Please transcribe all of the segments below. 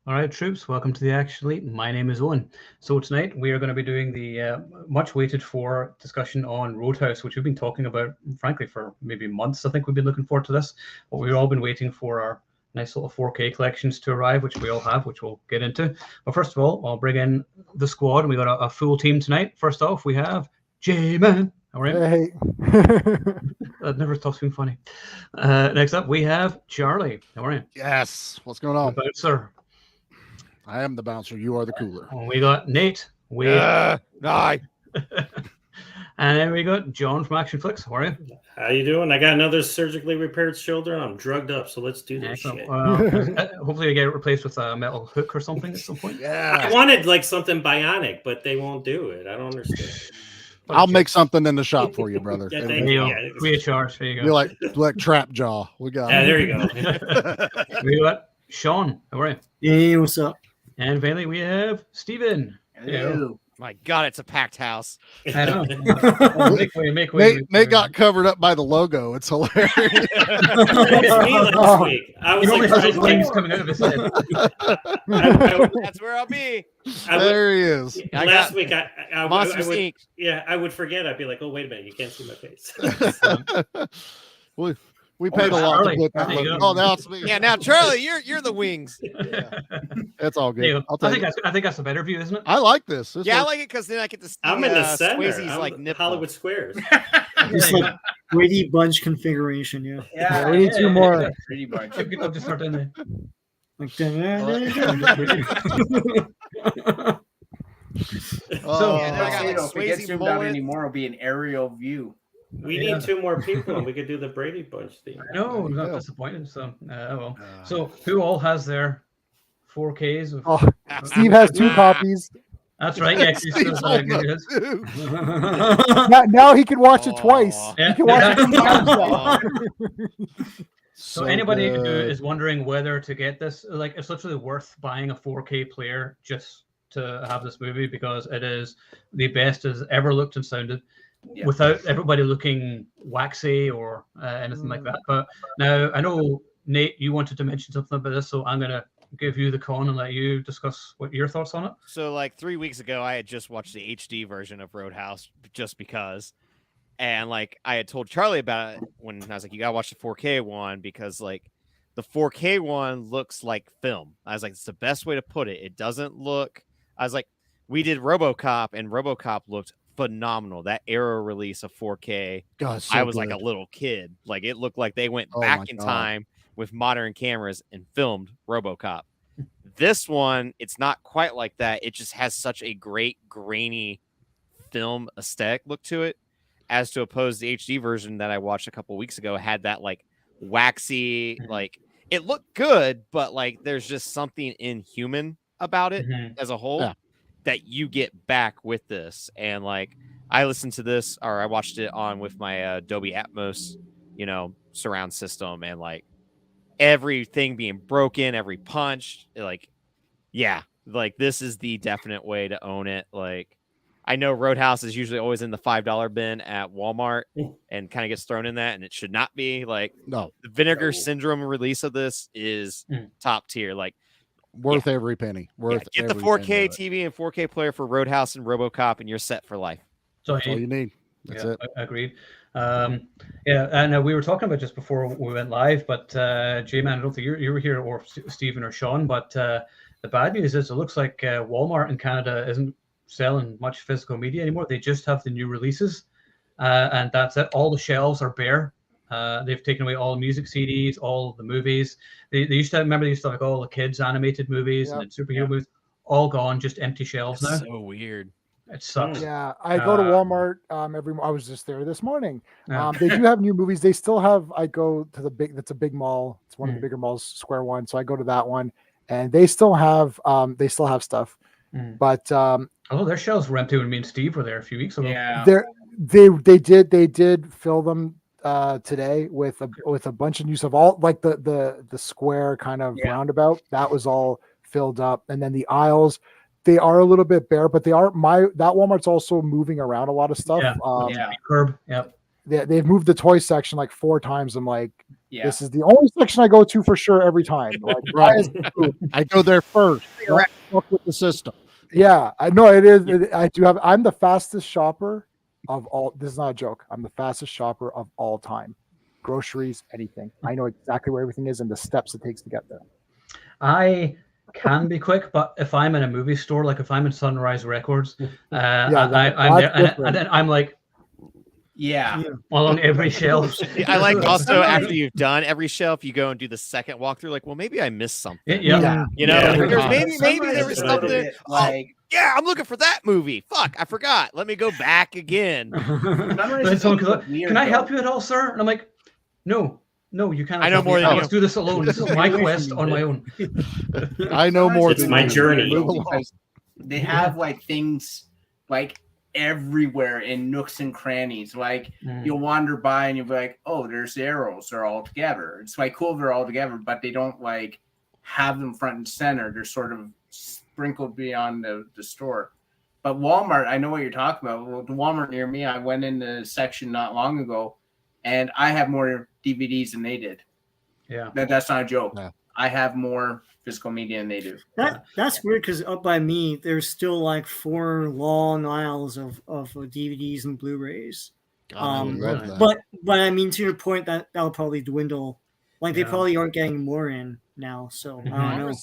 All right, troops, welcome to the Actually. My name is Owen. So tonight we are going to be doing the much waited for discussion on Roadhouse, which we've been talking about, frankly, for maybe months. I think we've been looking forward to this, but we've all been waiting for our nice little 4K collections to arrive, which we all have, which we'll get into. But first of all, I'll bring in the squad, and we got a full team tonight. First off, we have J-Man. All right. Hey. That never stops being funny. Next up, we have Charlie. How are you? Yes. What's going on? The bouncer. I am the bouncer. You are the cooler. We got Nate. Aye. And then we got John from Action Flicks. How are you? How you doing? I got another surgically repaired shoulder and I'm drugged up, so let's do this shit. Hopefully you get it replaced with a metal hook or something at some point. Yeah. I wanted like something bionic, but they won't do it. I don't understand. I'll make something in the shop for you, brother. Yeah, There thank you you. go. Free of charge. There you Be go. like Trap Jaw. We got Yeah, it. there you go. We got Sean. How are you? Hey, what's up? And finally we have Steven. Hello. My God, it's a packed house. I know. Make way. Nate got covered up by the logo. It's hilarious. It's me last week. I He was only like, has his wings coming out of his head. That's where I'll be. There he is. I last got week, I Monsters would, Inc. yeah, I would forget. I'd be like, oh, wait a minute, you can't see my face. We paid a lot to Charlie. put that There you logo. go. Oh, now it's me. Yeah, now Charlie, you're the wings. Yeah. It's all There you good. go. I'll I take think it. that's a better view, isn't it? I like this. This Yeah, I works. like it because then I get to see I'm in the center. Swayze's I'm like nipple. Hollywood Squares. It's like Brady Bunch configuration, yeah. Yeah, we need two more. Pretty much. I'll just start in there. Like Oh, Yeah, then I got, like, If it gets Swayze zoomed out mullet. anymore, it'll be an aerial view. We need 2 more people, and we could do the Brady Bunch thing. No, I'm not go. disappointed. So, well. So, who all has their 4Ks? Of... Oh, Steve has 2 copies. That's right. Yeah, he's Steve's still holding good. up, too. Now he can watch it twice. Aw. Yeah. He can watch it 2 times. So anybody who good. is wondering whether to get this, like, it's literally worth buying a 4K player just to have this movie because it is the best it's ever looked and sounded, Yeah. without everybody looking waxy or anything like that. But now I know Nate, you wanted to mention something about this, so I'm gonna give you the con and let you discuss what your thoughts on it. So like 3 weeks ago, I had just watched the HD version of Roadhouse just because. And like I had told Charlie about it when I was like, you gotta watch the 4K one because like the 4K one looks like film. I was like, it's the best way to put it. It doesn't look. I was like, we did RoboCop and RoboCop looked phenomenal. That era release of 4K. God, so I was like good. a little kid. Like it looked like they went Oh my back in God. time with modern cameras and filmed RoboCop. This one, it's not quite like that. It just has such a great grainy film aesthetic look to it, as to oppose the HD version that I watched a couple weeks ago had that like waxy, like it looked good, but like there's just something inhuman about it as a whole Yeah. that you get back with this. And like I listened to this, or I watched it on with my Dolby Atmos, surround system, and like everything being broken, every punch, like, yeah, like this is the definite way to own it. Like, I know Roadhouse is usually always in the $5 bin at Walmart and kind of gets thrown in that, and it should not be. Like, No, the Vinegar Syndrome release of this is top tier. Like, worth every penny. Worth get the every 4K penny of it. TV and 4K player for Roadhouse and RoboCop, and you're set for life. So That's all you need. That's yeah, it. agreed. And we were talking about just before we went live, but J-Man, I don't think you were here, or Stephen or Sean, but the bad news is it looks like Walmart in Canada isn't selling much physical media anymore. They just have the new releases, and that's it. All the shelves are bare. They've taken away all the music CDs, all the movies. They used to have like all the kids animated movies and then superhero movies, all gone, just empty shelves now. So weird. It sucks. Yeah, I go to Walmart I was just there this morning. Yeah. They do have new movies. They still have. I go to that's a big mall. It's one of the bigger malls, Square One. So I go to that one, and they still have stuff. But oh, their shelves were empty when me and Steve were there a few weeks ago. Yeah. they did fill them today with a bunch of new stuff. All like the square kind of roundabout that was all filled up, and then the aisles. They are a little bit bare, but that Walmart's also moving around a lot of stuff. Curb. Yep. They've moved the toy section like 4 times. I'm like, Yeah. This is the only section I go to for sure every time. Like, why is it food? I go there first. Fuck with the system. Yeah, I know it is. I do have. I'm the fastest shopper of all. This is not a joke. I'm the fastest shopper of all time. Groceries, anything. I know exactly where everything is and the steps it takes to get there. I can be quick, but if I'm in a movie store, like if I'm in Sunrise Records, I'm there, and then I'm like, Yeah. along every shelf. I like also after you've done every shelf, you go and do the second walkthrough. Like, well, maybe I missed something. Yeah. You know, Yeah. like, maybe Sunrise there was is a little something. bit like Yeah, I'm looking for that movie. Fuck, I forgot. Let me go back again. Sunrise Then is someone a comes bit up, weird, can I though. help you at all, sir? And I'm like, no, you cannot. I know help me. more than you. Let's do this alone. This is my Away from quest me, on my own. I know more It's than my you. journey. Move along. Because they have like things like everywhere in nooks and crannies. Like you'll wander by and you'll be like, oh, there's the arrows. They're all together. It's like cool they're all together, but they don't like have them front and center. They're sort of sprinkled beyond the store. But Walmart, I know what you're talking about. Well, the Walmart near me, I went in the section not long ago, and I have more DVDs than they did. Yeah. That's not a joke. Yeah. I have more physical media than they do. That's weird because up by me, there's still like 4 long aisles of DVDs and Blu-rays. I would love that. But I mean, to your point, that'll probably dwindle. Like they Yeah. probably aren't getting more in now. So I don't know.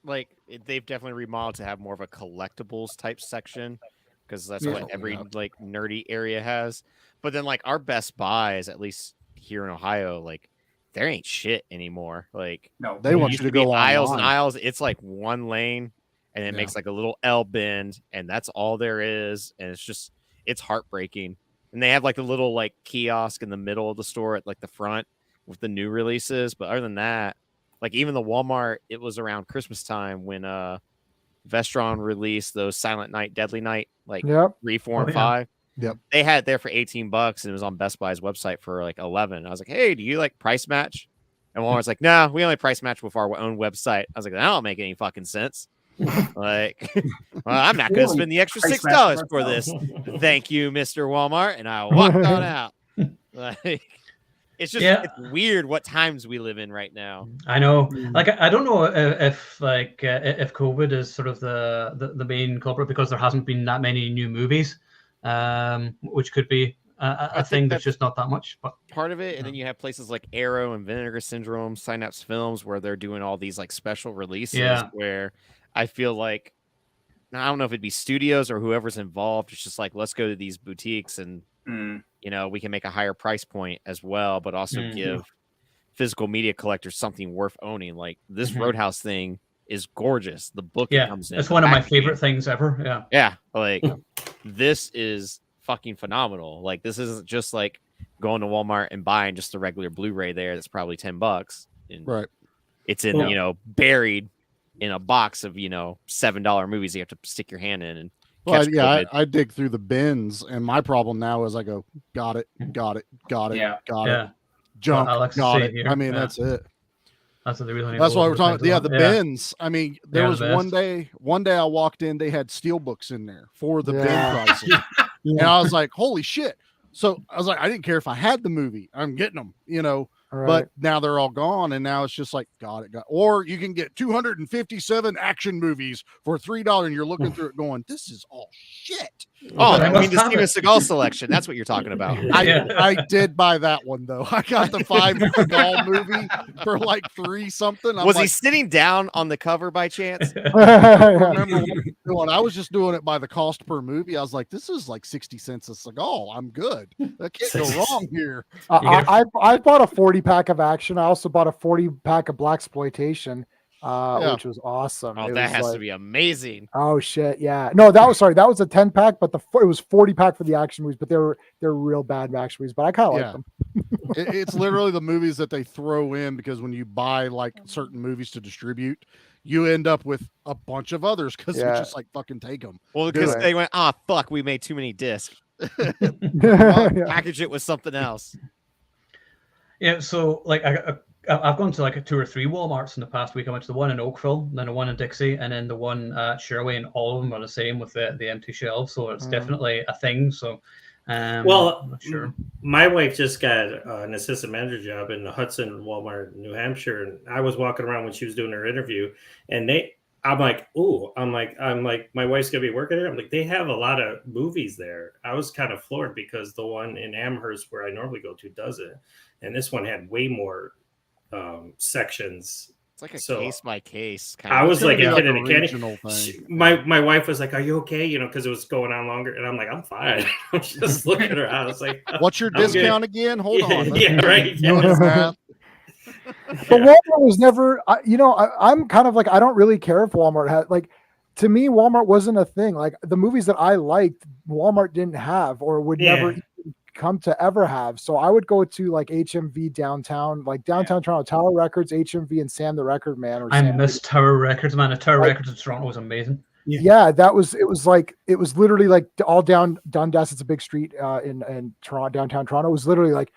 Like they've definitely remodeled to have more of a collectibles type section because that's what every like nerdy area has. But then like our Best Buys, at least here in Ohio, like there ain't shit anymore. Like No, They want used you to be go aisles and online. aisles. It's like one lane, and it Yeah. makes like a little L bend, and that's all there is. And it's heartbreaking. And they have like a little like kiosk in the middle of the store at like the front with the new releases. But other than that, like even the Walmart, it was around Christmas time when Vestron released those Silent Night, Deadly Night, like 3, 4, and 5. Yep. They had it there for $18 and it was on Best Buy's website for like 11. I was like, hey, do you like price match? And Walmart's like, no, we only price match with our own website. I was like, that don't make any fucking sense. Like, well, I'm not going to spend the extra $6 for this. Thank you, Mr. Walmart. And I walked on out. Like, it's just it's weird what times we live in right now. I know. Like, I don't know if COVID is sort of the main culprit because there hasn't been that many new movies, which could be a thing that's just not that much. But part of it, and then you have places like Arrow and Vinegar Syndrome, Synapse Films, where they're doing all these like special releases. Where I feel like I don't know if it'd be studios or whoever's involved. It's just like let's go to these boutiques and you know we can make a higher price point as well, but also give physical media collectors something worth owning. Like this Roadhouse thing is gorgeous. The book it comes in. It's one of my favorite things ever. Yeah. Like this is fucking phenomenal. Like this isn't just like going to Walmart and buying just the regular Blu-ray there. That's probably $10. And right. It's in, you know, buried in a box of, you know, $7 movies you have to stick your hand in and well, yeah, I dig through the bins, and my problem now is I go, got it, got it, junk, well, got it. Here. I mean, that's it. That's what they really. That's why we're talking. Yeah, the bins. I mean, there was one day I walked in, they had steel books in there for the bin prices, and I was like, holy shit! So I was like, I didn't care if I had the movie, I'm getting them, you know. Right. But now they're all gone, and now it's just like, or you can get 257 action movies for $3, and you're looking through it going, this is all shit. Oh, I mean the Steven Seagal selection. That's what you're talking about. I did buy that one though. I got the 5 Seagal movie for like 3 something. Was he sitting down on the cover by chance? I remember what I was just doing it by the cost per movie. I was like, this is like 60 cents a Seagal. I'm good. That can't go wrong here. I bought a 40-pack of action. I also bought a 40-pack of blaxploitation. Which was awesome. Oh, that has to be amazing. Oh shit, yeah. No, that was that was a 10-pack, but it was 40-pack for the action movies, but they're real bad action movies, but I kind of like them. It's literally the movies that they throw in because when you buy like certain movies to distribute, you end up with a bunch of others because you just like fucking take them. Well, because they went, fuck, we made too many discs. Package it with something else. Yeah, so like I've gone to like 2 or 3 Walmarts in the past week. I went to the one in Oakville, then the one in Dixie, and then the one at Sherway, and all of them are the same with the empty shelves. So it's definitely a thing. So Well, I'm not sure. My wife just got an assistant manager job in the Hudson Walmart, New Hampshire, and I was walking around when she was doing her interview, and I'm like, my wife's gonna be working there. I'm like, they have a lot of movies there. I was kind of floored because the one in Amherst where I normally go to doesn't, and this one had way more sections. It's like a case by case kind I of. was like a kid in a regional candy. thing. My wife was like, "Are you okay?" You know, because it was going on longer, and I'm like, "I'm fine." I'm just looking at her. I was like, "What's your discount again? Hold on." Yeah, right. Yeah. But Walmart was never, I'm kind of like, I don't really care if Walmart had, like, to me, Walmart wasn't a thing. Like, the movies that I liked, Walmart didn't have or would never even come to ever have. So I would go to like HMV downtown, like downtown Toronto, Tower Records, HMV, and Sam the Record Man. Or I Sam miss Tower Records, man. The Tower Records in Toronto was amazing. Yeah, it was literally like all down Dundas. It's a big street in Toronto, downtown Toronto. It was literally like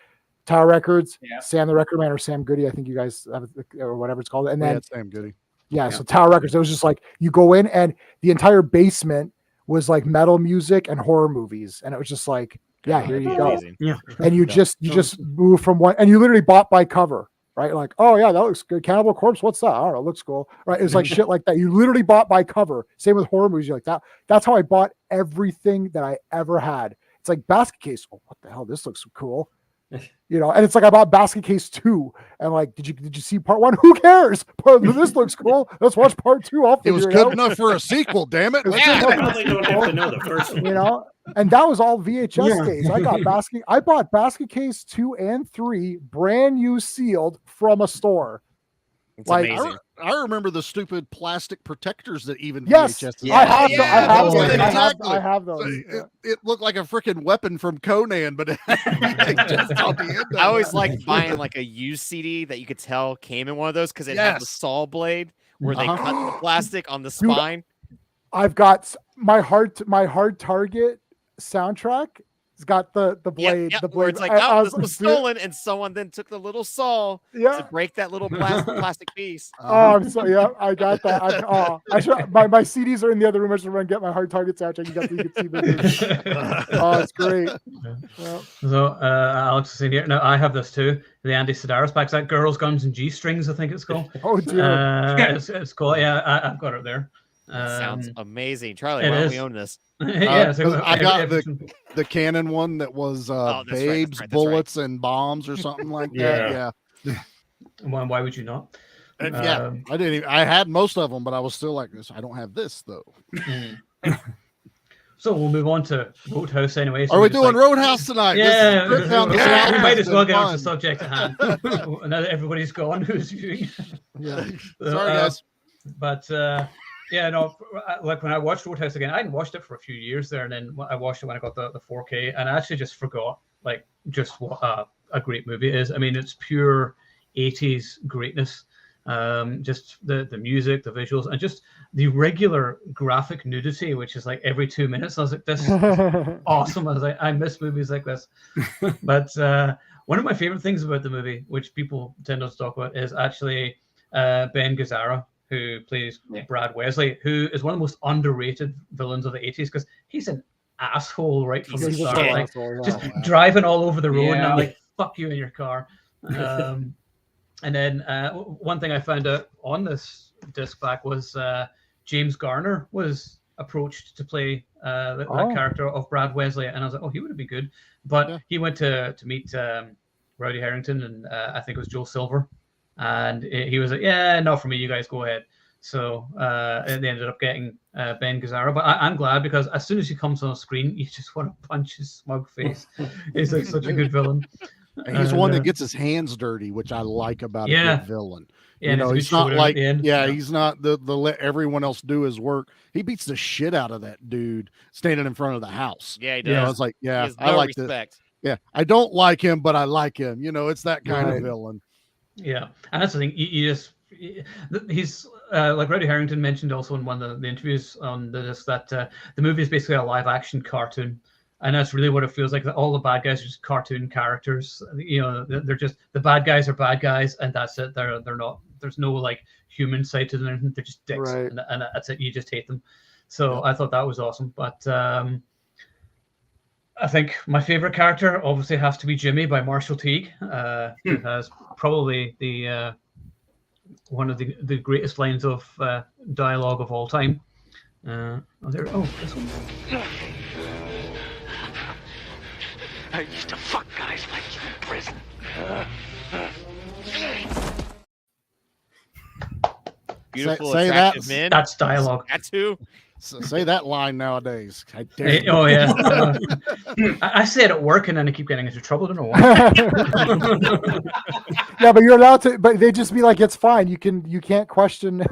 Tower Records, Sam the Record Man, or Sam Goody. I think you guys have it, or whatever it's called. And then Sam Goody. Yeah, so Tower Records. It was just like you go in and the entire basement was like metal music and horror movies, and it was just like, yeah, here you go. Yeah, and you just move from one, and you literally bought by cover, right? Like, oh yeah, that looks good. Cannibal Corpse, what's that? I don't know, it looks cool, right? It was like shit like that. You literally bought by cover. Same with horror movies. You're like that. That's how I bought everything that I ever had. It's like basket case. Oh, what the hell? This looks cool. And it's like I bought Basket Case 2, and like, did you see part 1? Who cares? This looks cool. Let's watch part 2. It was good enough for a sequel. Damn it! I probably don't have to know the first one. And that was all VHS days. I bought Basket Case 2 and 3, brand new, sealed from a store. It's amazing. I remember the stupid plastic protectors that even VHS. I have those. It looked like a freaking weapon from Conan, but just on the end. I always liked buying like a used CD that you could tell came in one of those because it had the saw blade where they cut the plastic on the spine. I've got my hard target soundtrack. It's got the blade. The blade. It's like, this was stolen, and someone then took the little saw to break that little plastic piece. I got that. My CDs are in the other room. I just want to get my hard target soundtrack. You can see the Oh, it's great. Yeah. So Alex is in here. Now I have this too. The Andy Sedaris packs, that Girls, Guns, and G-Strings, I think it's called. Oh dear. It's cool. Yeah, I've got it there. Sounds amazing. Charlie, why don't we own this? So I got the Canon one that was Babes, Bullets, and Bombs or something like that. Yeah. Why would you not? I didn't even, I had most of them, but I was still like this. I don't have this though. So we'll move on to Roadhouse anyway. So are we doing Roadhouse tonight? Yeah, we might as well get on to the subject at hand. Now that everybody's gone, who's viewing? Sorry, guys. But like when I watched Roadhouse again, I hadn't watched it for a few years there, and then I watched it when I got the 4K, and I actually just forgot just what a great movie it is. I mean, it's pure 80s greatness. Just the music, the visuals, and just the regular graphic nudity, which is like every 2 minutes. I was like, this is awesome. I was like, I miss movies like this. But one of my favorite things about the movie, which people tend not to talk about, is actually Ben Gazzara, who plays Brad Wesley, who is one of the most underrated villains of the 80s because he's an asshole right from the start. Just driving all over the road and I'm like, fuck you in your car. And then one thing I found out on this disc back was James Garner was approached to play that character of Brad Wesley. And I was like, oh, he would have been good. But he went to meet Rowdy Harrington and I think it was Joel Silver. And he was like, yeah, not for me. You guys go ahead. So they ended up getting Ben Gazzara. But I'm glad because as soon as he comes on screen, you just want to punch his smug face. He's like such a good villain. He's one that gets his hands dirty, which I like about a good villain. Yeah, he's not like, he's not the let everyone else do his work. He beats the shit out of that dude standing in front of the house. Yeah, he does. It's like, I like respect. Yeah, I don't like him, but I like him. It's that kind of villain. Yeah, and that's the thing. He's like Rowdy Harrington mentioned also in one of the interviews on this that the movie is basically a live action cartoon, and that's really what it feels like. That all the bad guys are just cartoon characters. They're just the bad guys are bad guys, and that's it. They're not. There's no like human side to them. They're just dicks, and that's it. You just hate them. So I thought that was awesome, but. I think my favorite character obviously has to be Jimmy by Marshall Teague, who has probably the one of the greatest lines of dialogue of all time. This one. I used to fuck guys like you in prison. Beautiful, say attractive that- men. That's dialogue. Tattoo. So say that line nowadays. I dare you. Oh yeah. I say it at work and then I keep getting into trouble. I don't know why. Yeah, but you're allowed to. But they just be like, it's fine. You can't question.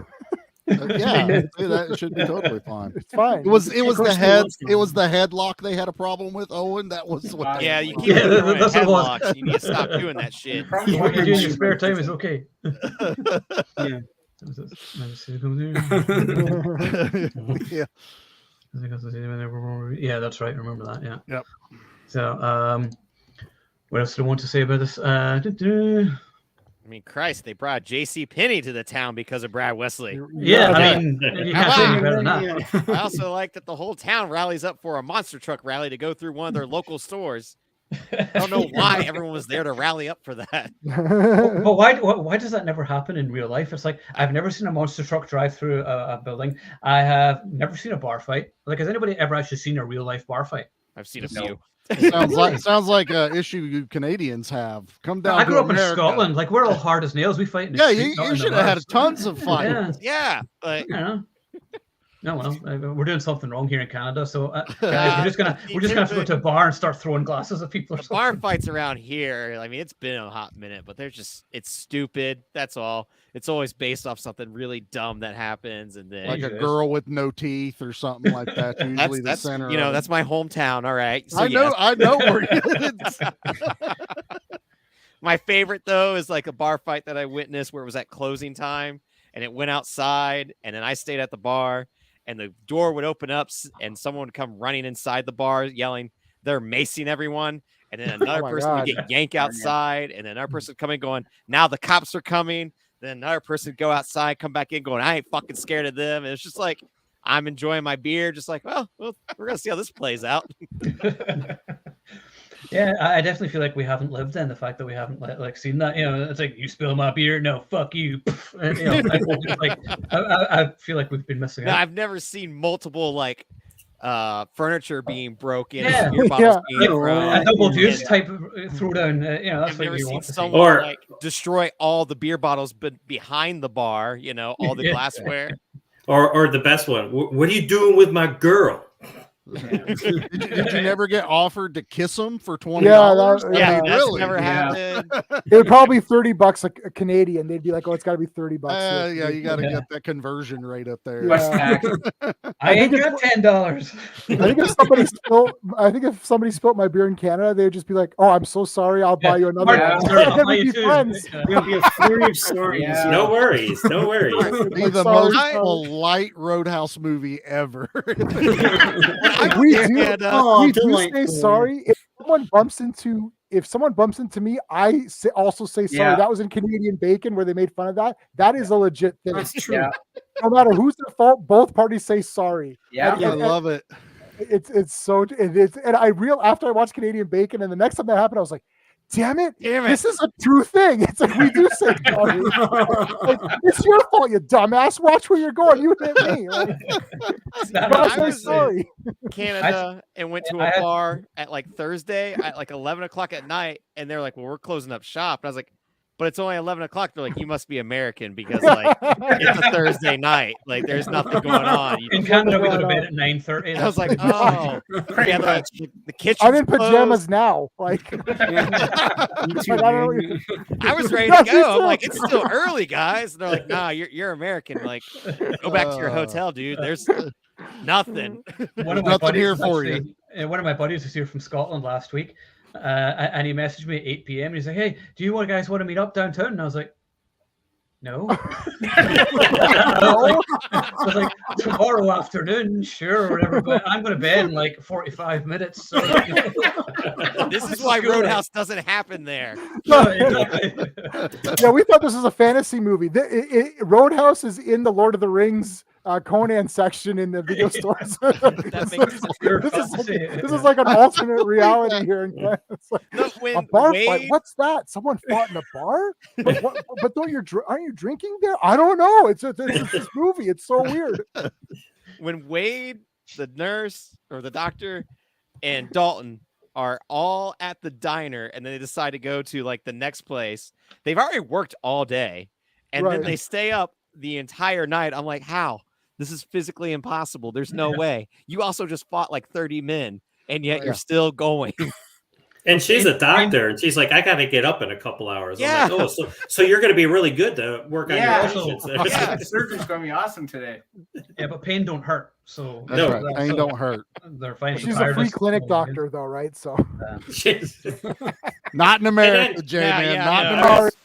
Yeah, that should be totally fine. It's fine. It was the the headlock they had a problem with, Owen. That was what. Yeah, you keep Yeah, throwing that's what it was. headlocks. You need to stop doing that shit. What you do in your spare time is okay. Yeah. Yeah. Yeah, that's right. I remember that. Yeah. Yep. So, what else do I want to say about this? I mean, Christ, they brought J.C. Penney to the town because of Brad Wesley. Yeah, I mean, you can't say any better than that. I also like that the whole town rallies up for a monster truck rally to go through one of their local stores. I don't know why everyone was there to rally up for that. But why does that never happen in real life? It's like I've never seen a monster truck drive through a building. I have never seen a bar fight. Like, has anybody ever actually seen a real life bar fight? I've seen a few. Sounds like an issue you Canadians have. Come down. I grew up America. in Scotland. Like, we're all hard as nails. We fight in the Yeah, street, not you in the should have had bars. tons of fights. Yeah, but You know. No, well, we're doing something wrong here in Canada. So, guys, we're just gonna have to go to a bar and start throwing glasses at people. Or the bar something. fights around here, I mean, it's been a hot minute, but it's stupid. That's all. It's always based off something really dumb that happens, and then Like a girl with no teeth or something like that. Usually that's the center. you know, of that's my hometown. All right, so I know. yes. I know where you. My favorite though is like a bar fight that I witnessed where it was at closing time, and it went outside, and then I stayed at the bar. And the door would open up and someone would come running inside the bar yelling, they're macing everyone. And then another person would get yanked outside. And then another person would come in going, now the cops are coming. Then another person would go outside, come back in going, I ain't fucking scared of them. And it's just like, I'm enjoying my beer. Just like, well we're going to see how this plays out. Yeah, I definitely feel like we haven't lived then. The fact that we haven't like seen that, you know, it's like you spill my beer, no, fuck you. And, you know, I feel like we've been missing out. I've never seen multiple like furniture being broken, Yeah. beer bottles being thrown. A double juice type of throwdown. You know, that's I've what never you seen want to see. someone like destroy all the beer bottles, but behind the bar, you know, all the Yeah. glassware. Or the best one. What are you doing with my girl? Did you never get offered to kiss them for $20? Yeah, that's really? never happened. It would probably be $30 a Canadian. They'd be like, "Oh, it's got to be $30." Yeah, you got to get that conversion rate up there. Yeah. I ain't got $10. I think if somebody spilled my beer in Canada, they'd just be like, "Oh, I'm so sorry. I'll buy you another." Yeah. one." I'll buy We'd you be two. friends. There'll be a flurry of stories. Yeah. No worries. No worries. Be the Sorry. most polite Roadhouse movie ever. We do say delightful. sorry if someone bumps into me. I also say sorry. Yeah. That was in Canadian Bacon where they made fun of that. That is a legit thing. That's true. Yeah. No matter who's at fault, both parties say sorry. Yeah. I love it. It's and after I watched Canadian Bacon, and the next time that happened, I was like, damn it, this is a true thing. It's like we do say sorry. Like, it's your fault, you dumbass. Watch where you're going. You hit me. Like, I was sorry. in Canada and went to a bar at like Thursday at like 11 o'clock at night, and they're like, well, we're closing up shop. And I was like, but it's only 11 o'clock. They're like, you must be American because like it's a Thursday night. Like there's nothing going on. In Canada, we go to bed at 9:30. I was like, oh, yeah, the kitchen. I'm in pajamas now. Like, Me too, Like, I don't man. I was ready Yeah, to me go. I'm too. like, it's still early, guys. And they're like, nah, you're American. I'm like, go back to your hotel, dude. There's nothing. One of my Nothing buddies here was for actually- one of my buddies was here from Scotland last week, and he messaged me at 8 p.m. and he's like, "Hey, do you guys want to meet up downtown?" And I was like, "No." I was like, tomorrow afternoon, sure, or whatever. But I'm going to bed in like 45 minutes. So, This is why Roadhouse doesn't happen there. No, exactly. yeah, we thought this was a fantasy movie. Roadhouse is in the Lord of the Rings Conan section in the video stores. That makes This is like an alternate reality here. It's like, No, a when bar Wade, fight. What's that? Someone fought in a bar? But don't aren't you drinking there? I don't know. It's this movie. It's so weird. when Wade, the nurse or the doctor, and Dalton are all at the diner, and then they decide to go to like the next place. They've already worked all day, and then they stay up the entire night. I'm like, how? This is physically impossible. There's no way. You also just fought like 30 men, and yet you're still going. And she's a doctor, and she's like, I got to get up in a couple hours. Yeah. I'm like, so you're going to be really good to work on your patients. Yeah, the surgeon's going to be awesome today. Yeah, but pain don't hurt. So That's right. Pain don't hurt. They're fine. She's a free clinic doctor, though, right? So not in America, J-Man. Not in America.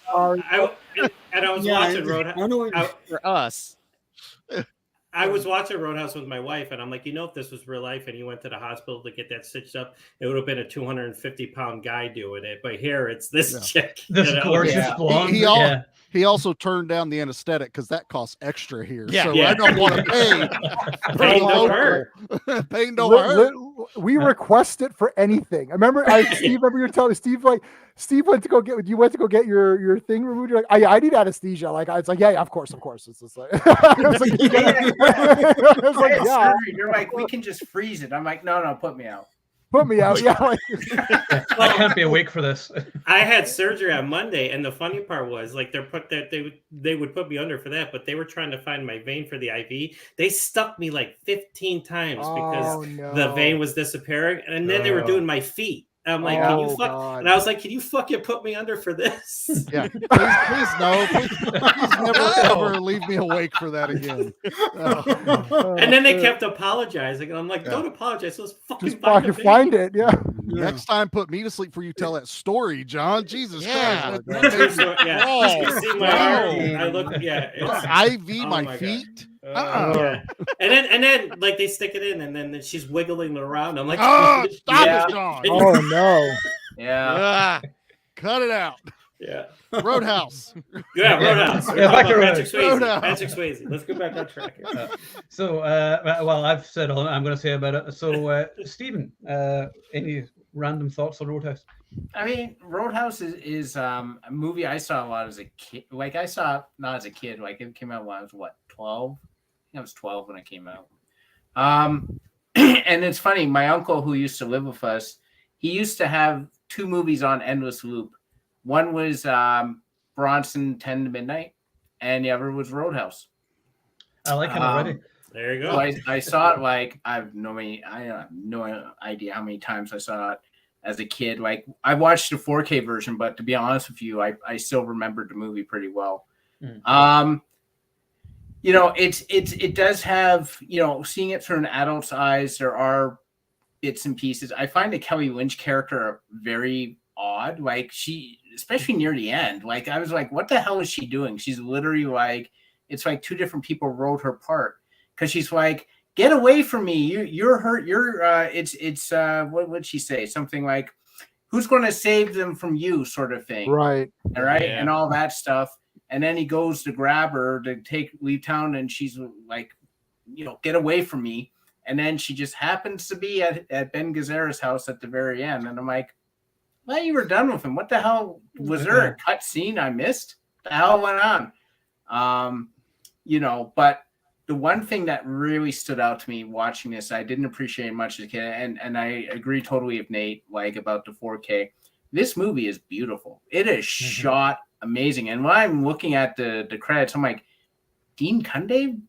And I was watching Roadhouse. For us. I was watching Roadhouse with my wife, and I'm like, if this was real life and you went to the hospital to get that stitched up, it would have been a 250-pound guy doing it. But here, it's this chick. This gorgeous blonde. He also turned down the anesthetic because that costs extra here. Yeah, so I don't want to pay. Pain don't hurt. Pain don't hurt. We request it for anything. I remember, Steve. Remember you were telling Steve, like Steve went to go get your thing removed. You're like, I need anesthesia. Like it's like, yeah, of course. It's just like, I was like, yeah. You're like, we can just freeze it. I'm like, no, put me out. Put me out. Yeah. Like, I can't be awake for this. I had surgery on Monday, and the funny part was like they would put me under for that, but they were trying to find my vein for the IV. They stuck me like 15 times because the vein was disappearing, and then they were doing my feet. I'm like, can you fuck? And I was like, can you fucking put me under for this? Yeah, please no. Please never ever leave me awake for that again. And then they kept apologizing, and I'm like, don't apologize. Let's fucking find it. Yeah. Next time, put me to sleep for you. Tell that story, John. Jesus Christ. You see my arm? I look. Yeah. IV my feet. Yeah. And then like they stick it in, and then she's wiggling around. I'm like, stop it, John. Oh no. Yeah. Cut it out. Yeah. Roadhouse. Yeah, Roadhouse. Patrick Swayze. Patrick Swayze. Let's go back on track here. So, well, I've said all I'm going to say about it. So, Stephen, any random thoughts on Roadhouse? I mean, Roadhouse is a movie I saw a lot as a kid. Like I saw it not as a kid. Like it came out when I was 12. I think I was 12 when it came out. And it's funny. My uncle who used to live with us, he used to have two movies on endless loop. One was Bronson 10 to Midnight, and the other was Roadhouse. I like him already. There you go. So I saw it like I have no idea how many times I saw it as a kid. Like I watched the 4K version, but to be honest with you, I still remembered the movie pretty well. It does have, seeing it through an adult's eyes, there are bits and pieces. I find the Kelly Lynch character very odd. Like she, especially near the end, like I was like, what the hell is she doing? She's literally like, it's like two different people wrote her part because she's like, get away from me. You're hurt. What would she say? Something like, who's going to save them from you sort of thing. Right. All right. Yeah. And all that stuff. And then he goes to grab her to leave town. And she's like, get away from me. And then she just happens to be at Ben Gazzara's house at the very end. And I'm like, well, you were done with him. What the hell? Was there a cut scene I missed? What the hell went on? But the one thing that really stood out to me watching this, I didn't appreciate much as a kid, and I agree totally with Nate, like about the 4K. This movie is beautiful. It is shot amazing. And when I'm looking at the credits, I'm like, Dean Cunday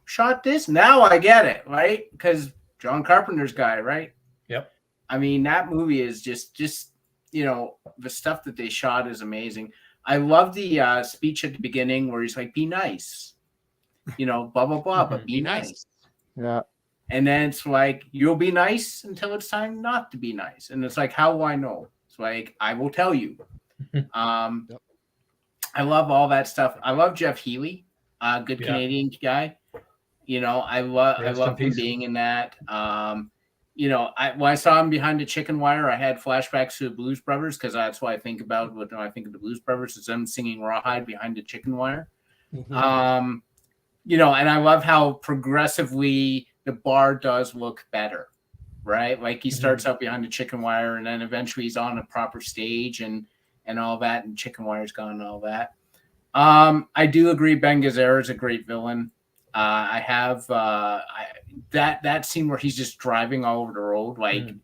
shot this? Now I get it, right? Because John Carpenter's guy, right? Yep. I mean, that movie is just the stuff that they shot is amazing. I love the speech at the beginning where he's like, be nice. Blah, blah, blah, but be nice. Yeah. And then it's like, you'll be nice until it's time not to be nice. And it's like, how will I know? It's like, I will tell you. I love all that stuff. I love Jeff Healey, good Canadian guy. I love him being in that. When I saw him behind the chicken wire, I had flashbacks to the Blues Brothers because that's what I think about when I think of the Blues Brothers is them singing Rawhide behind the chicken wire. you know, and I love how progressively the bar does look better, right? Like he starts out behind the chicken wire, and then eventually he's on a proper stage and all that, and chicken wire's gone and all that. I do agree Ben Gazzara is a great villain. I have that scene where he's just driving all over the road, like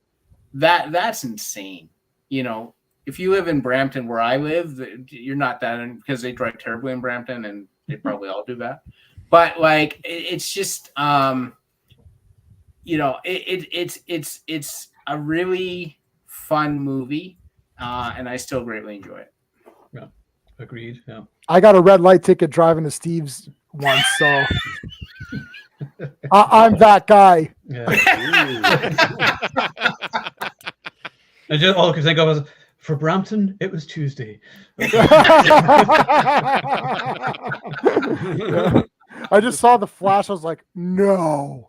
that's insane. You know, if you live in Brampton where I live, you're not that, because they drive terribly in Brampton, and they probably all do that. But like, it's just, you know, it's a really fun movie, and I still greatly enjoy it. Yeah, agreed. Yeah, I got a red light ticket driving to Steve's once, so I'm that guy. Yeah. And just all I could think of was, for Brampton, it was Tuesday. I just saw the flash. I was like, no,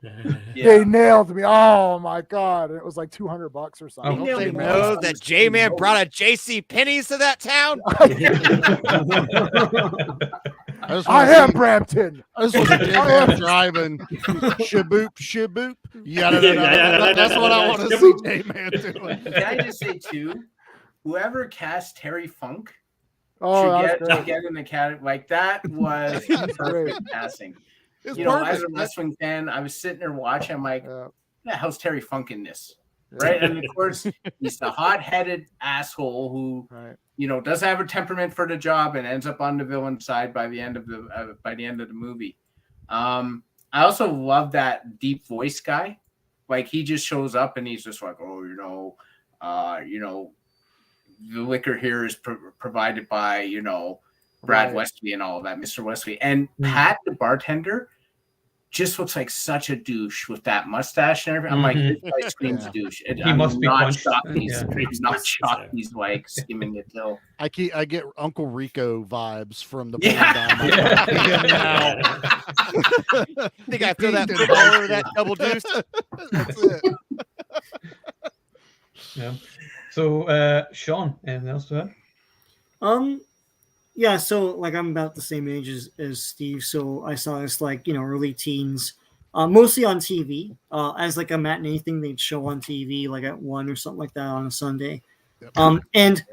they nailed me. Oh my God. It was like $200 or something. Don't they know that J-Man brought a JC Penney's to that town? I am Brampton. I just want to J-Man driving. Shaboop, shaboop. That's what I want to see J-Man doing. Can I just say too, whoever cast Terry Funk should get in the category. Like, that was perfect casting. You know, as a wrestling fan, I was sitting there watching. I'm like, yeah, how's Terry Funk in this? Right. And of course, he's the hot-headed asshole who, you know, does have a temperament for the job and ends up on the villain side by the end of the movie. I also love that deep voice guy. Like, he just shows up and he's just like, oh, you know, the liquor here is provided by, you know, Brad Westley and all of that, Mr. Westley. And Pat, the bartender, just looks like such a douche with that mustache and everything. I'm like, this guy screams douche. He must be punched. He's not shocked. He's like skimming it till. I get Uncle Rico vibes from the Think I feel that over that double deuce. That's it. Yeah. So, Sean, anything else to add? Yeah, so like I'm about the same age as Steve, so I saw this like, you know, early teens, mostly on TV, as like a matinee thing they'd show on TV like at 1 or something like that on a Sunday. And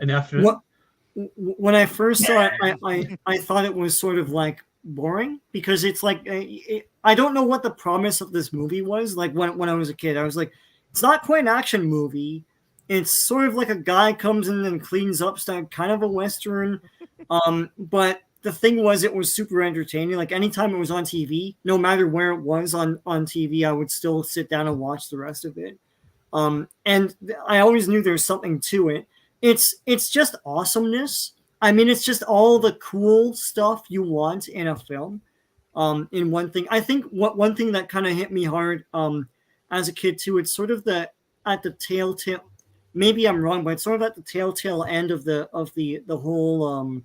when I first saw it, I thought it was sort of like boring, because it's like I don't know what the promise of this movie was. Like when I was a kid, I was like, it's not quite an action movie. It's sort of like a guy comes in and cleans up stuff, kind of a Western. But the thing was, it was super entertaining. Like anytime it was on TV, no matter where it was on TV, I would still sit down and watch the rest of it. And I always knew there was something to it. It's just awesomeness. I mean, it's just all the cool stuff you want in a film. In one thing, I think one thing that kind of hit me hard as a kid too, it's sort of at the telltale. Maybe I'm wrong, but it's sort of at the telltale end of the whole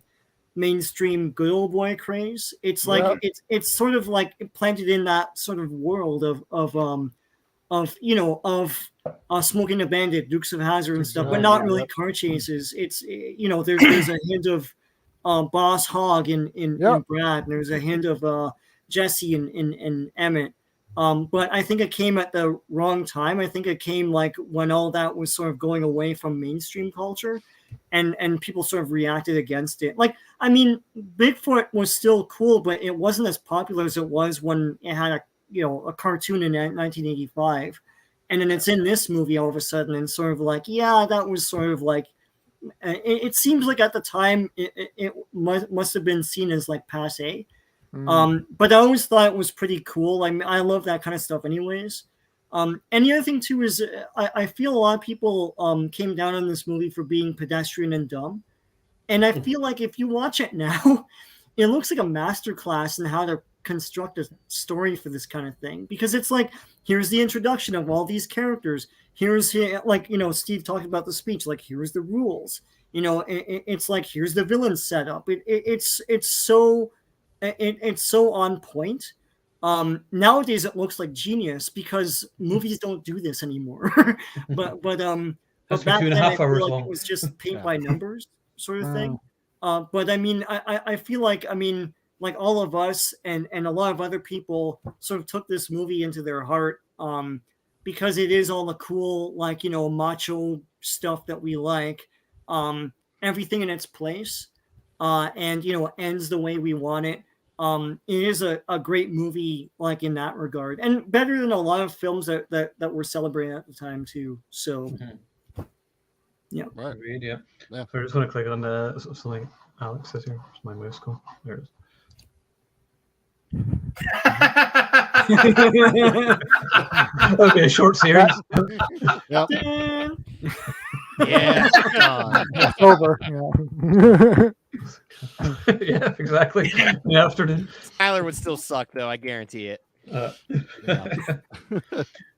mainstream good old boy craze. It's like it's sort of like planted in that sort of world of you know, of Smoking the Bandit, Dukes of Hazzard and stuff, but not really car chases. It's, you know, there's a hint of Boss Hogg in Brad, and there's a hint of Jesse in Emmett. But I think it came at the wrong time. I think it came like when all that was sort of going away from mainstream culture, and people sort of reacted against it. Like, I mean, Bigfoot was still cool, but it wasn't as popular as it was when it had a cartoon in 1985. And then it's in this movie all of a sudden, and sort of like, yeah, that was sort of like, it seems like at the time it must have been seen as like passe. But I always thought it was pretty cool. I love that kind of stuff anyways. And the other thing too is I feel a lot of people came down on this movie for being pedestrian and dumb. And I feel like if you watch it now, it looks like a masterclass in how to construct a story for this kind of thing. Because it's like, here's the introduction of all these characters. Here's, like, you know, Steve talked about the speech, like, here's the rules. You know, it's like, here's the villain setup. It's so on point. Nowadays it looks like genius because movies don't do this anymore. but back then I feel like it was just paint by numbers sort of thing. But I mean, I feel like, I mean, like all of us and a lot of other people sort of took this movie into their heart, because it is all the cool, like, macho stuff that we like, everything in its place, and ends the way we want it. It is a great movie, like, in that regard, and better than a lot of films that were celebrating at the time too. So, yeah, Right. Agreed, yeah. Yeah. So I just want to click on something Alex says here. Where's my mouse go? There it is. Okay, short series. Yep. Yeah. It's over. Yeah. Yeah, exactly. In the afternoon. Tyler would still suck though, I guarantee it.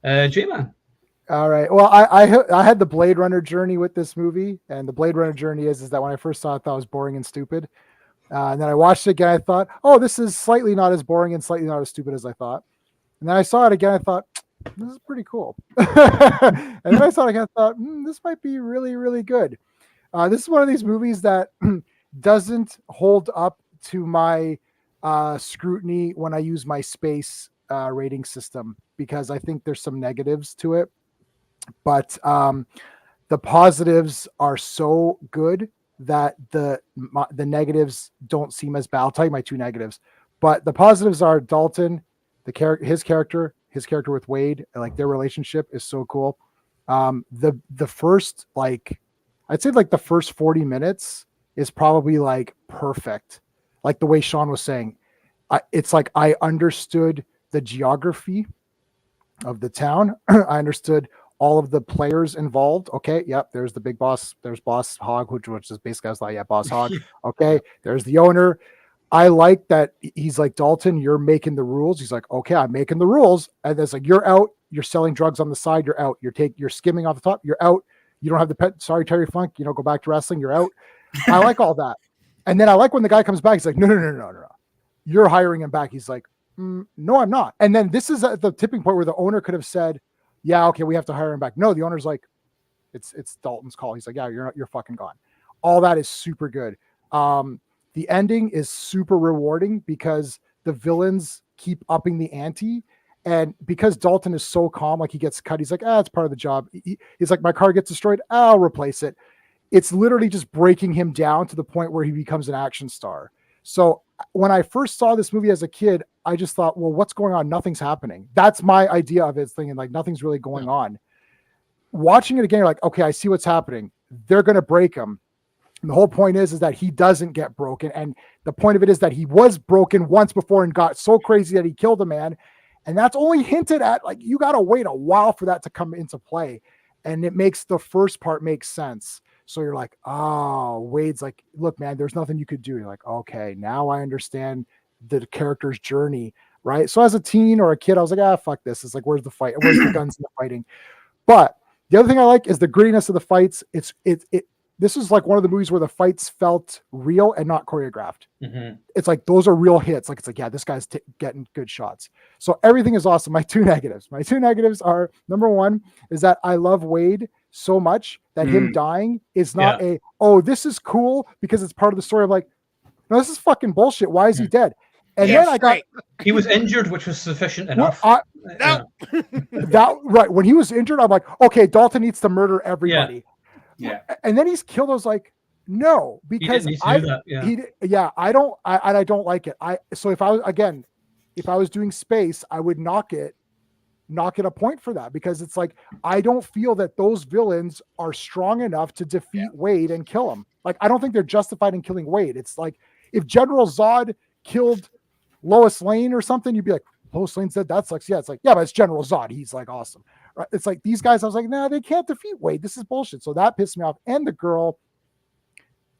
J-Man. All right. Well, I had the Blade Runner journey with this movie, and the Blade Runner journey is that when I first saw it, I thought it was boring and stupid. And then I watched it again. I thought, oh, this is slightly not as boring and slightly not as stupid as I thought. And then I saw it again. I thought, this is pretty cool. And then I saw it again. I thought, this might be really, really good. This is one of these movies that doesn't hold up to my scrutiny when I use my space rating system, because I think there's some negatives to it. But the positives are so good that the negatives don't seem as bad. I'll tell you my two negatives, but the positives are Dalton, his character with Wade, like their relationship is so cool. The first, like, I'd say like the first 40 minutes is probably like perfect. Like the way Sean was saying, it's like I understood the geography of the town. I understood all of the players involved. Okay, yep. There's the big boss. There's Boss Hog, which is basically I was like, yeah, Boss Hog. Okay, there's the owner. I like that he's like, Dalton, you're making the rules. He's like, okay, I'm making the rules. And it's like, you're out. You're selling drugs on the side. You're out. You're skimming off the top. You're out. You don't have the pet. Sorry, Terry Funk. Go back to wrestling. You're out. I like all that. And then I like when the guy comes back. He's like, no. You're hiring him back. He's like, no, I'm not. And then this is at the tipping point where the owner could have said, yeah, okay, we have to hire him back. No, the owner's like, it's Dalton's call. He's like, yeah, you're fucking gone. All that is super good. The ending is super rewarding because the villains keep upping the ante. And because Dalton is so calm, like he gets cut, he's like, it's part of the job. He's like, my car gets destroyed, I'll replace it. It's literally just breaking him down to the point where he becomes an action star. So when I first saw this movie as a kid, I just thought, well, what's going on? Nothing's happening. That's my idea of it, thinking like nothing's really going on. Watching it again, you're like, okay, I see what's happening. They're going to break him. And the whole point is that he doesn't get broken. And the point of it is that he was broken once before and got so crazy that he killed a man. And that's only hinted at. Like, you got to wait a while for that to come into play. And it makes the first part make sense. So you're like, oh, Wade's like, look, man, there's nothing you could do. You're like, okay, now I understand the character's journey, right? So as a teen or a kid, I was like, fuck this. It's like, where's the fight? Where's the guns in the fighting? But the other thing I like is the grittiness of the fights. This is like one of the movies where the fights felt real and not choreographed. Mm-hmm. It's like, those are real hits. Like, it's like, yeah, this guy's getting good shots. So everything is awesome. My two negatives are, number one is that I love Wade so much that him dying is not this is cool because it's part of the story. I'm like, no, this is fucking bullshit. Why is he dead? And then he was injured, which was sufficient enough. When he was injured, I'm like, okay, Dalton needs to murder everybody. Yeah. And then he's killed. I was like, no, because I don't like it. So if I was doing space, I would knock it a point for that, because it's like, I don't feel that those villains are strong enough to defeat Wade and kill him. Like, I don't think they're justified in killing Wade. It's like, if General Zod killed Lois Lane or something, you'd be like, Lois Lane said that sucks. Yeah, it's like, yeah, but it's General Zod. He's like awesome. Right? It's like these guys, I was like, nah, they can't defeat Wade. This is bullshit. So that pissed me off. And the girl,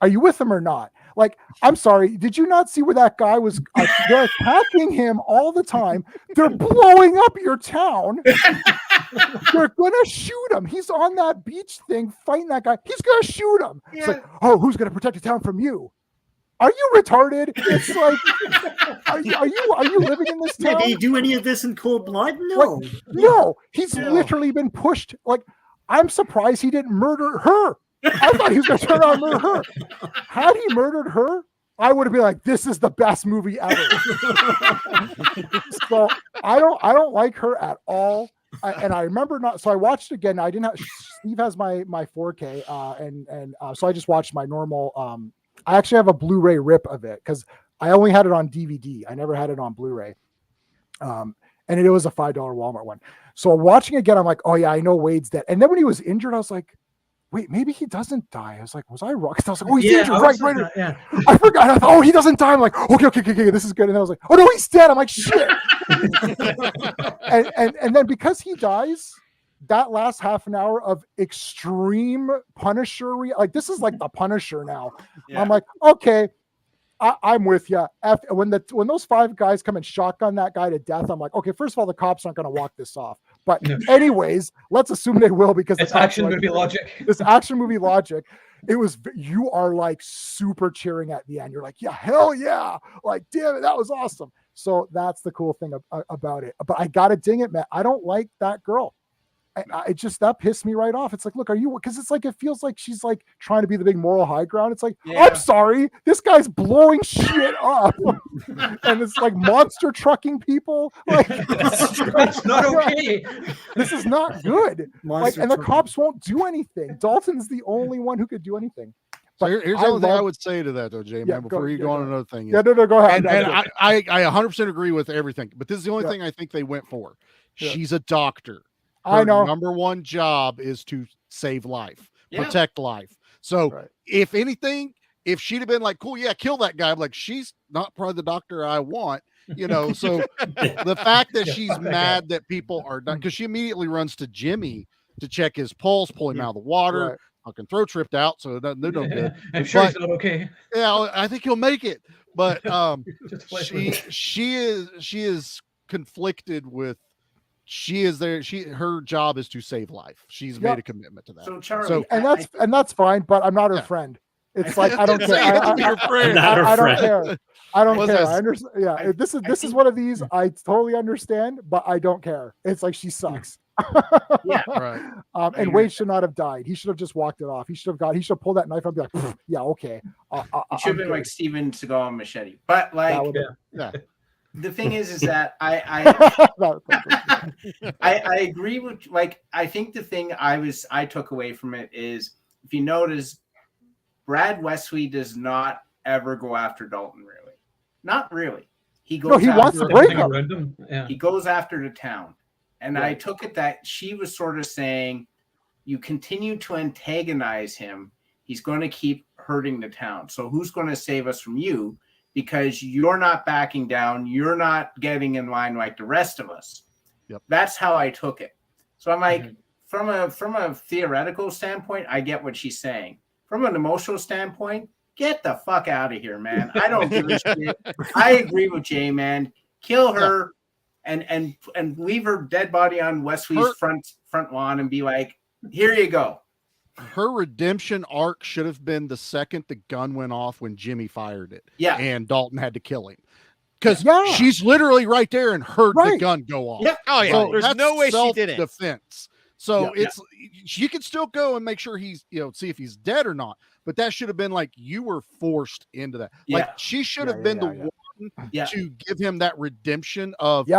are you with him or not? Like, I'm sorry. Did you not see where that guy was? They're attacking him all the time. They're blowing up your town. They're going to shoot him. He's on that beach thing fighting that guy. He's going to shoot him. Yeah. It's like, oh, who's going to protect the town from you? Are you retarded? It's like, are you living in this town? Did he do any of this in cold blood? No. Like, no. He's literally been pushed. Like, I'm surprised he didn't murder her. I thought he was going to turn around and murder her. Had he murdered her, I would have been like, this is the best movie ever. So I don't like her at all. And I remember not. So I watched it again. I didn't have. Steve has my 4K, and so I just watched my normal. I actually have a Blu-ray rip of it because I only had it on DVD. I never had it on Blu-ray. And it was a $5 Walmart one. So watching it again, I'm like, oh yeah, I know Wade's dead. And then when he was injured, I was like, wait, maybe he doesn't die. I was like, was I wrong? I was like, oh, he's injured. Right. Yeah. I forgot. I thought, oh, he doesn't die. I'm like, okay, this is good. And I was like, oh no, he's dead. I'm like, shit. and then because he dies, that last half an hour of extreme Punisher, like this is like the Punisher now. Yeah. I'm like, okay, I'm with you. When those 5 guys come and shotgun that guy to death, I'm like, okay, first of all, the cops aren't going to walk this off. But anyways, let's assume they will because it's action movie logic. This action movie logic. It was, you are like super cheering at the end. You're like, yeah, hell yeah. Like, damn it, that was awesome. So that's the cool thing about it. But I got to ding it, man. I don't like that girl. I just, that pissed me right off. It's like, look, are you, because it's like, it feels like she's like trying to be the big moral high ground. It's like, I'm sorry, this guy's blowing shit up. And it's like monster trucking people. Like, it's not okay. This is not good. Like, and the cops won't do anything. Dalton's the only one who could do anything. So here's the only thing I would say to that, though, Jay, man, before you go on another thing. No, go ahead. And I 100% agree with everything. But this is the only thing I think they went for. She's a doctor. Her number one job is to save life, protect life. So if anything, if she'd have been like, cool, yeah, kill that guy, I'm like, she's not probably the doctor I want, you know. So the fact that she's mad that people are done, because she immediately runs to Jimmy to check his pulse, pull him out of the water, fucking throat tripped out, so they're no good. I'm sure he's not okay. Yeah, I think he'll make it. But she is conflicted with. She is there. Her job is to save life. She's made a commitment to that. So Charlie, and that's fine. But I'm not her friend. It's like I don't care. I don't care. I don't care. I understand. Yeah, this is one of these. I totally understand, but I don't care. It's like she sucks. Right. And Wade should not have died. He should have just walked it off. He should have pulled that knife and be like, yeah, okay. It should have been like Steven Seagal and Machete. But like, the thing is that I agree with, like, I think the thing I took away from it is, if you notice, Brad Wesley does not ever go after Dalton, really. Not really. He wants to break him. Yeah. He goes after the town. And I took it that she was sort of saying, you continue to antagonize him, he's going to keep hurting the town. So who's going to save us from you? Because you're not backing down, you're not getting in line like the rest of us. Yep. That's how I took it. So I'm like, from a theoretical standpoint, I get what she's saying. From an emotional standpoint, get the fuck out of here, man. I don't give a shit. I agree with Jay, man. Kill her and leave her dead body on Wesley's front lawn and be like, here you go. Her redemption arc should have been the second the gun went off when Jimmy fired it. Yeah. And Dalton had to kill him. Because she's literally right there and heard the gun go off. Yeah. Oh, yeah. So there's no way she did it. Defense. So she could still go and make sure he's, see if he's dead or not. But that should have been like, you were forced into that. Like, she should have been the one to give him that redemption of,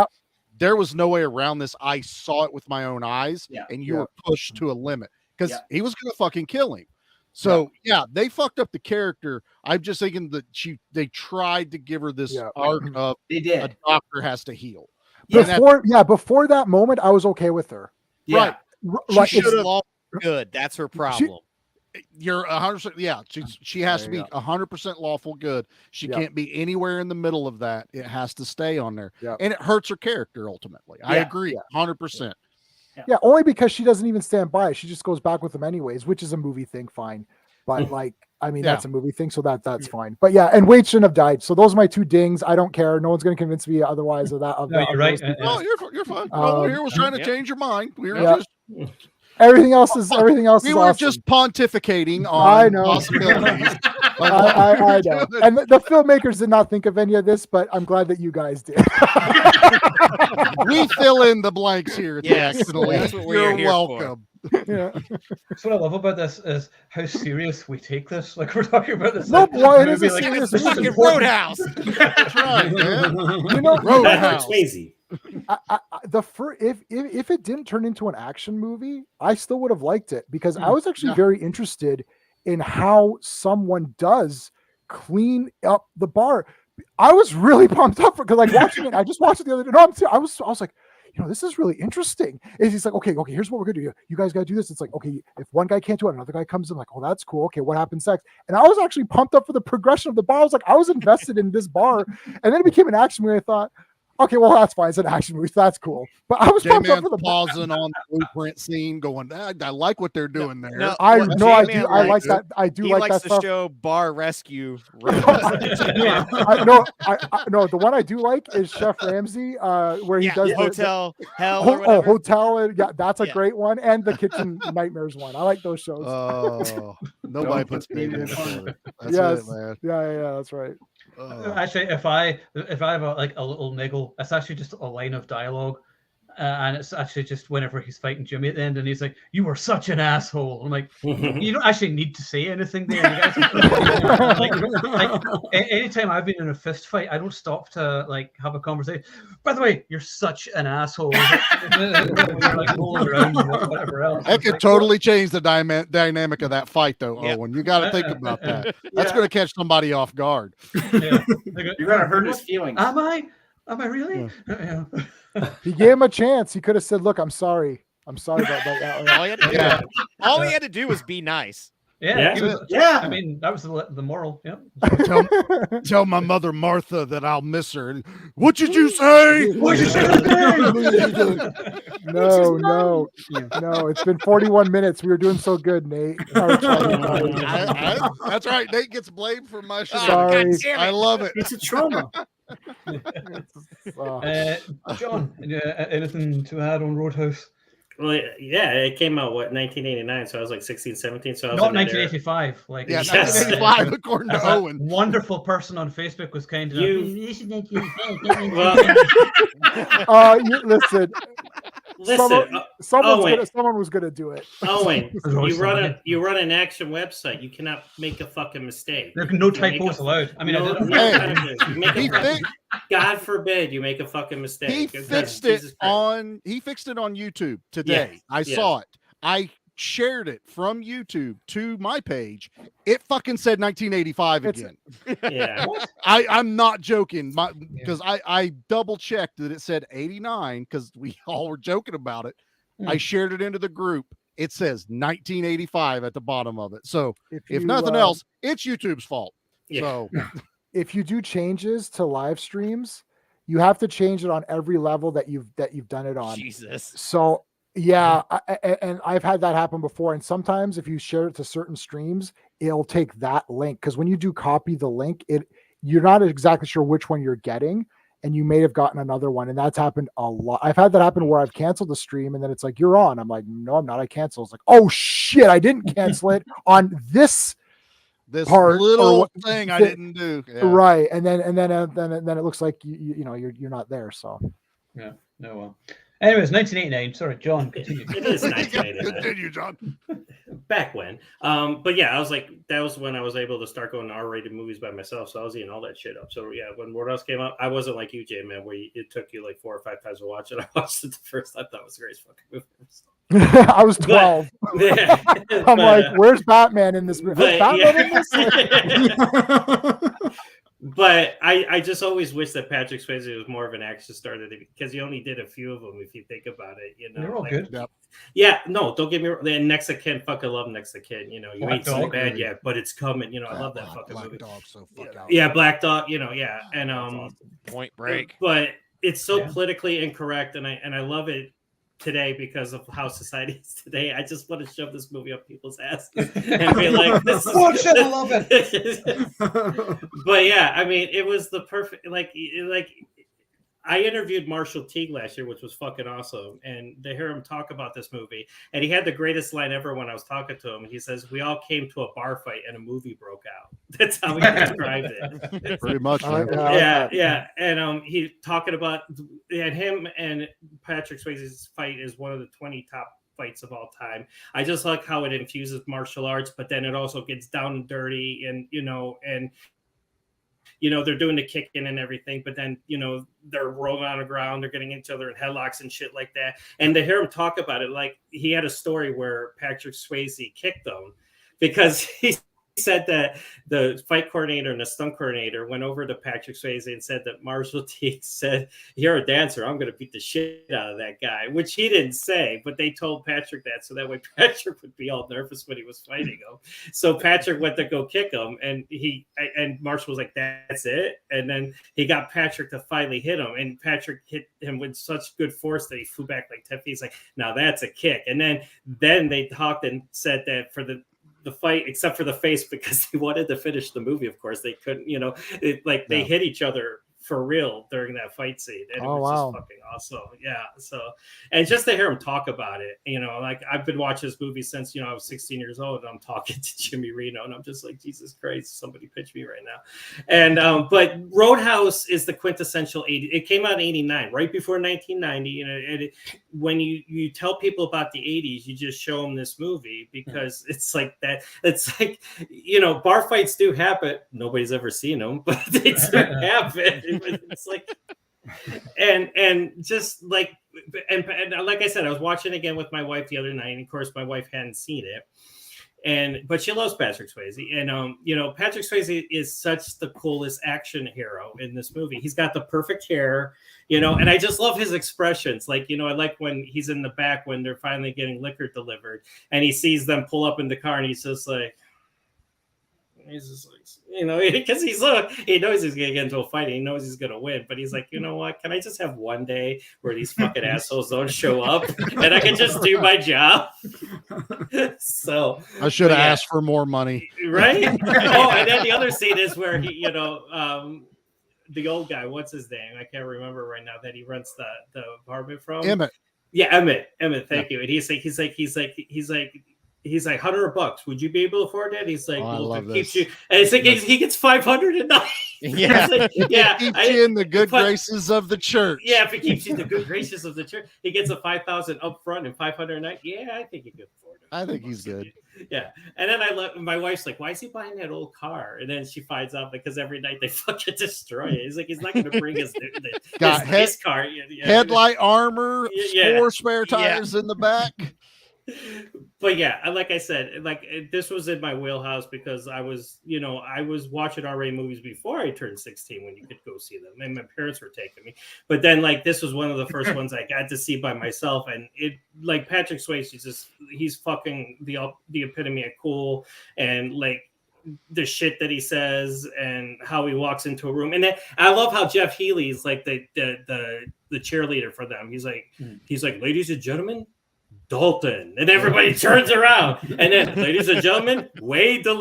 there was no way around this. I saw it with my own eyes, and you were pushed to a limit. Because he was going to fucking kill him. So, they fucked up the character. I'm just thinking that they tried to give her this arc of a doctor has to heal. Before that moment, I was okay with her. Yeah. Right. She should have lawful good. That's her problem. You're 100%. Yeah. She has to be 100% lawful good. She can't be anywhere in the middle of that. It has to stay on there. Yeah. And it hurts her character ultimately. I agree. 100%. Yeah, only because she doesn't even stand by it. She just goes back with them anyways, which is a movie thing, fine. But like, I mean, that's a movie thing, so that's fine. But yeah, and Wade shouldn't have died. So those are my 2 dings. I don't care. No one's going to convince me otherwise of that. You're right. No, you're fine. Here was trying to change your mind. We were just everything else is we were awesome. just pontificating on possibilities. I know. And the filmmakers did not think of any of this, but I'm glad that you guys did. We fill in the blanks here. Yes, that's what we're You're here welcome. For. Yeah. That's what I love about this is how serious we take this. Like we're talking about this. No, like, boy, it is movie, a like, serious this is movie. important. Roadhouse. That's right, man. You know, Patrick Roadhouse. Swayze. If it didn't turn into an action movie, I still would have liked it because I was actually Yeah. very interested in how someone does clean up the bar. I was really pumped up because like watching it. I just watched it the other day. No, I was like, you know, this is really interesting. And he's like, okay, here's what we're gonna do. You guys gotta do this. It's like, okay, if one guy can't do it, another guy comes in, like, oh, that's cool. Okay, what happens next? And I was actually pumped up for the progression of the bar. I was like, I was invested in this bar, and then it became an action movie. I thought, okay, well, that's fine. It's an action movie, so that's cool. But I was pumped up for the pausing on the blueprint scene, going, I like what they're doing there. No, I what know, I J-Man do. I like likes- that. I do He like likes that the stuff. show Bar Rescue. Yeah, no, the one I do like is Chef Ramsay, where he does Hotel Hell or whatever. Hotel, and yeah, that's a Yeah. great one, and the Kitchen Nightmares one. I like those shows. Oh, nobody puts baby in the toilet. That's Yes. it, man. Yeah, that's right. Actually, if I have a little niggle, it's actually just a line of dialogue, and it's actually just whenever he's fighting Jimmy at the end, and he's like, "You were such an asshole." I'm like, you don't actually need to say anything there. You guys like anytime I've been in a fist fight, I don't stop to like have a conversation. By the way, you're such an asshole. Like rolling around and whatever else. That could totally change the dynamic of that fight, though, Yeah. Owen. You got to think about that. That's going to catch somebody off guard. Yeah. You're gonna hurt his feelings. Am I really? Yeah. He gave him a chance. He could have said, "Look, I'm sorry. I'm sorry about that." All he had to do, Yeah. all he had to do was be nice. Yeah, Yeah. Yeah. I mean, that was the moral. Yeah. Tell my mother Martha that I'll miss her. And, what did you say? What did you say? No. It's been 41 minutes. We were doing so good, Nate. That's right. Nate gets blamed for my shit. Sorry. God damn I it. love it. It's a trauma. John, anything to add on Roadhouse? Well, yeah, it came out 1989, so I was like 16, 17. So I was Not in that era. 1985. Like Yeah, Yes. 1985, according to a Owen. wonderful person on Facebook was kind enough. Well, Listen. listen, Someone was gonna do it. Owen, There's always you run an action website. You cannot make a fucking mistake. There can no You make typos a- allowed. I mean, no, I did no Hey, typos. You make a He, fucking- fi- God forbid you make a fucking mistake. he Because fixed it Jesus Christ. He fixed it on YouTube today. Yes, I yes. saw it. I shared it from YouTube to my page. It fucking said 1985 It's- again. Yeah. I'm not joking because I double checked that it said 89 because we all were joking about it. I shared it into the group. It says 1985 at the bottom of it. So if you, nothing else, it's YouTube's fault. Yeah. So if you do changes to live streams, you have to change it on every level that you've done it on. Jesus. So yeah, and I've had that happen before. And sometimes if you share it to certain streams, it'll take that link because when you do copy the link, you're not exactly sure which one you're getting, and you may have gotten another one. And that's happened a lot. I've had that happen where I've canceled the stream, and then it's like you're on. I'm like, no, I'm not. I canceled. It's like, oh shit, I didn't cancel it on this part, little thing I didn't do. Yeah. right. And then it looks like you're not there. So Yeah. No. Well. Anyways, 1989. Sorry, John. Continue. It is 1989. Continue, John. Back when. But yeah, I was like, that was when I was able to start going to R-rated movies by myself. So I was eating all that shit up. So yeah, when Roadhouse came out, I wasn't like you, J-Man, where it took you like 4 or 5 times to watch it. I watched it the first. I thought it was the greatest fucking movie. I was 12. Yeah, I'm like, where's Batman in this movie? Is Batman in this? But I just always wish that Patrick Swayze was more of an action star because he only did a few of them. If you think about it, They're all good. Yep. Yeah, no, don't get me wrong. And Next of Kin, fucking love Next of Kin. You Black ain't so Dog. bad yet, but it's coming. You know, I love that fucking Black movie. Dog, so fuck out. Yeah, Black Dog. You know, yeah, and Point Break. But it's so Yeah. politically incorrect, and I love it today because of how society is today. I just want to shove this movie up people's asses and be like, "This is Bullshit, I love it." But yeah, I mean, it was the perfect. Like I interviewed Marshall Teague last year, which was fucking awesome, and to hear him talk about this movie, and he had the greatest line ever when I was talking to him. He says, "We all came to a bar fight, and a movie broke out." That's how he described it. Pretty much. Man. Yeah, and he talking about, and him and Patrick Swayze's fight is one of the 20 top fights of all time. I just like how it infuses martial arts, but then it also gets down and dirty, and they're doing the kicking and everything, but then, they're rolling on the ground, they're getting each other in headlocks and shit like that. And to hear him talk about it, like he had a story where Patrick Swayze kicked him because he said that the fight coordinator and the stunt coordinator went over to Patrick Swayze and said that Marshall T said, "You're a dancer, I'm going to beat the shit out of that guy," which he didn't say, but they told Patrick that, so that way Patrick would be all nervous when he was fighting him. So Patrick went to go kick him, and Marshall was like, "That's it." And then he got Patrick to finally hit him, and Patrick hit him with such good force that he flew back like 10 feet. He's like, "Now that's a kick." And then they talked and said that for the fight, except for the face, because they wanted to finish the movie, of course they couldn't, they hit each other for real during that fight scene, and it was just fucking awesome. Yeah. So, and just to hear him talk about it, like I've been watching this movie since I was 16 years old, and I'm talking to Jimmy Reno, and I'm just like, Jesus Christ, somebody pitch me right now. And but Roadhouse is the quintessential 80s. It came out in 89, right before 1990. And when you tell people about the 80s, you just show them this movie, because it's like that. It's like, bar fights do happen. Nobody's ever seen them, but they do happen. It's like, and just like, and like I said, I was watching again with my wife the other night, and of course my wife hadn't seen it, but she loves Patrick Swayze, and Patrick Swayze is such the coolest action hero in this movie. He's got the perfect hair, and I just love his expressions. Like, I like when he's in the back when they're finally getting liquor delivered, and he sees them pull up in the car, and he's just like, because he knows he's gonna get into a fight, and he knows he's gonna win, but he's like, you know what, can I just have one day where these fucking assholes don't show up and I can just do my job? So I should have asked for more money, right? And then the other scene is where he, the old guy, what's his name, I can't remember right now, that he rents the apartment from. Emmett. Thank you. And he's like $100. Would you be able to afford that? He's like, well, if it keeps you, and it's like he gets 500 a night. Yeah, like, yeah. Keeps you in the good graces of the church. Yeah, if it keeps you in the good graces of the church, he gets a 5,000 up front and 500 a night. Yeah, I think he could afford it. I think he's good. Yeah, and then my wife's like, "Why is he buying that old car?" And then she finds out because every night they fucking destroy it. He's like, he's not going to bring his car. Headlight armor, 4 spare tires in the back. But yeah, like I said, like this was in my wheelhouse because I was watching R-rated movies before I turned 16 when you could go see them, and my parents were taking me. But then like this was one of the first ones I got to see by myself, and it like Patrick Swayze, he's fucking the epitome of cool, and like the shit that he says and how he walks into a room. And then I love how Jeff Healey's like the cheerleader for them. He's like, ladies and gentlemen, Dalton, and everybody turns around, and then, ladies and gentlemen, Wade the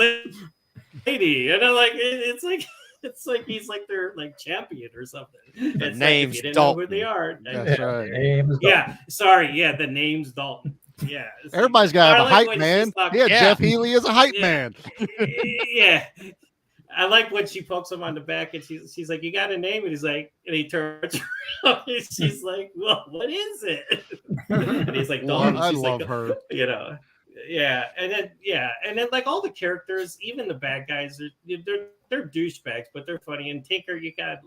lady, and I'm like, it's like he's like their like champion or something. It's name's like, Dalton. Know who they are. That's right. The name's Dalton. Yeah, everybody's got to have a hype man. Jeff Healey is a hype man. Yeah. I like when she pokes him on the back, and she's like, "You got a name?" And he's like, and he turns around, and she's like, "Well, what is it?" And he's like, "Dalton." I she's love like, her. Yeah, and then like all the characters, even the bad guys, they're douchebags, but they're funny. And Tinker, he's got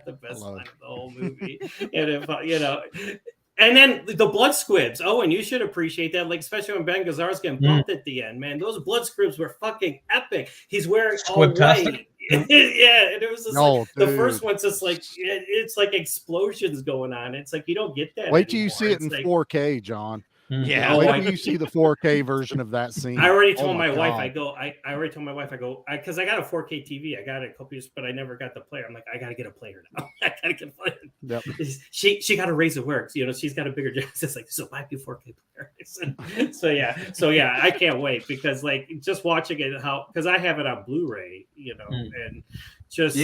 the best line of the whole movie, and if And then the blood squibs. Oh, and you should appreciate that, like especially when Ben Gazzara's getting bumped at the end, man. Those blood squibs were fucking epic. He's wearing all white. Yeah, and it was just the first one's just like it's like explosions going on. It's like you don't get that. Wait till you see it in 4K, John. Yeah, wait till you see the 4K version of that scine. I already told my wife. I already told my wife. Because I got a 4K TV. I got it a couple years, but I never got the player. I'm like, I gotta get a player now. I gotta get a player. Yep. She got to raise it works. She's got a bigger job. It's like, so buy me 4K player. So yeah, I can't wait because like just watching it because I have it on Blu-ray. And just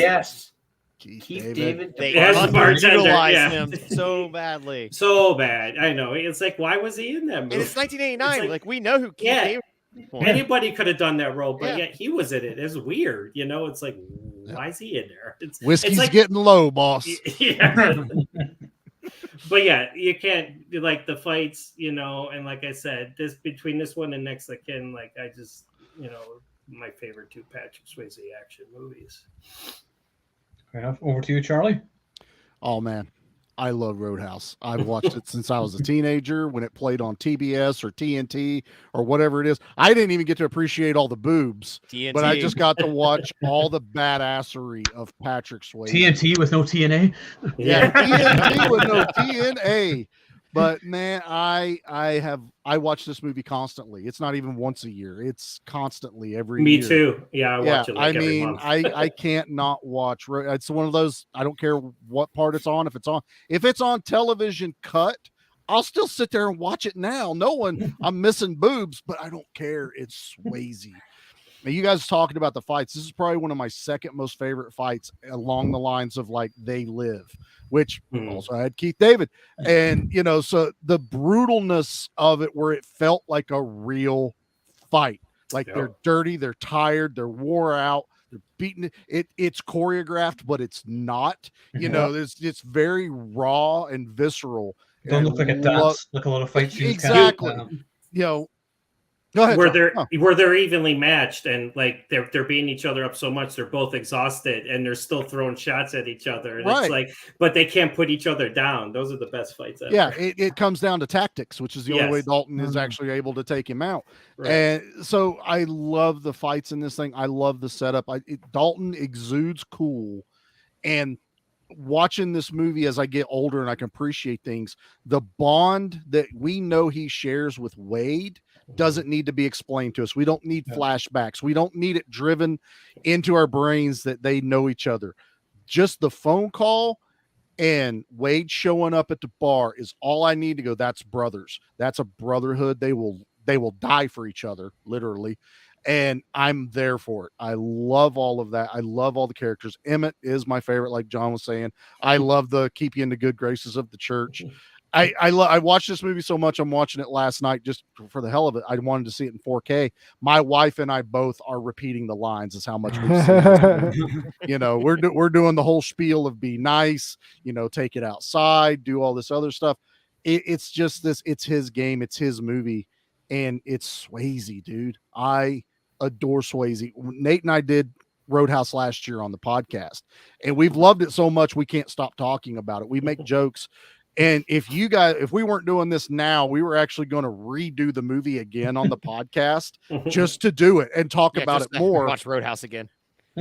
Keith David. They underutilize him so badly. So bad. I know. It's like, why was he in that movie? And it's 1989. Like we know who Keith David is. Anybody could have done that role, but yet he was in it. It's weird. It's like, why is he in there? Whiskey's like, getting low, boss. Yeah. But yeah, you can't like the fights, and like I said, between this one and Next of Kin, like I just, my favorite two Patrick Swayze action movies. Fair enough. Over to you, Charlie. Oh man, I love Roadhouse. I've watched it since I was a teenager when it played on TBS or TNT or whatever it is. I didn't even get to appreciate all the boobs, TNT. but I just got to watch all the badassery of Patrick Swayze. TNT with no TNA. Yeah, TNT with no TNA. But man, I watch this movie constantly. It's not even once a year. It's constantly every year. Me too. Yeah, I watch it like every month. I can't not watch. It's one of those, I don't care what part it's on. If it's on television cut, I'll still sit there and watch it now. I'm missing boobs, but I don't care. It's Swayze. Now, you guys talking about the fights. This is probably one of my second most favorite fights along the lines of like They Live, which also had Keith David. And, so the brutalness of it where it felt like a real fight. Like they're dirty, they're tired, they're wore out, they're beaten. It's choreographed, but it's not. It's very raw and visceral. Don't look like a dance, like a lot of fight scenes. Exactly. Go ahead, where they're evenly matched and like they're beating each other up so much they're both exhausted and they're still throwing shots at each other. And it's like, but they can't put each other down. Those are the best fights ever. Yeah, it comes down to tactics, which is the only way Dalton is actually able to take him out. Right. And so I love the fights in this thing. I love the setup. Dalton exudes cool, and watching this movie as I get older and I can appreciate things, the bond that we know he shares with Wade doesn't need to be explained to us. We don't need flashbacks. We don't need it driven into our brains that they know each other. Just the phone call and Wade showing up at the bar is all I need to go. That's brothers. That's a brotherhood. They will die for each other, literally. And I'm there for it. I love all of that. I love all the characters. Emmett is my favorite, like John was saying. I love the keep you in the good graces of the church. I watched this movie so much. I'm watching it last night just for the hell of it. I wanted to see it in 4K. My wife and I both are repeating the lines as how much we've seen. We're doing the whole spiel of be nice, take it outside, do all this other stuff. It's just this. It's his game. It's his movie, and it's Swayze, dude. I adore Swayze. Nate and I did Roadhouse last year on the podcast, and we've loved it so much we can't stop talking about it. We make jokes. And if we weren't doing this now, we were actually going to redo the movie again on the podcast just to do it and talk about it more. Watch Roadhouse again.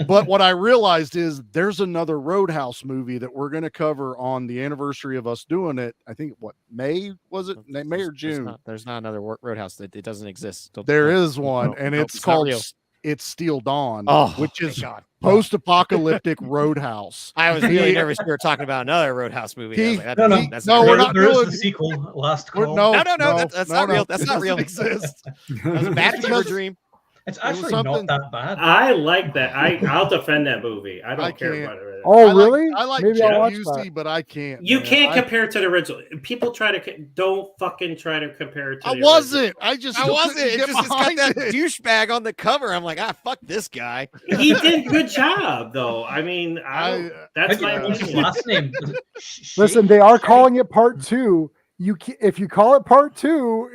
But what I realized is there's another Roadhouse movie that we're going to cover on the anniversary of us doing it. I think May was it? May or June? There's not another Roadhouse. It doesn't exist. There is one, and it's called Steel Dawn, which is post-apocalyptic Roadhouse. I was really nervous we were talking about another Roadhouse movie. We're not doing the sequel. Last Call. No, that's not real. That's not real. Exist. That was a bad fever dream. It's actually not that bad. I like that. I'll defend that movie. I don't care about it. Oh, really? I like JUC, but I can't. You can't compare it to the original. People don't fucking try to compare it to I wasn't. It's just it's got that douchebag on the cover. I'm like, fuck this guy. He did a good job, though. I mean, that's my last name. Listen, they are calling it part 2. If you call it part 2,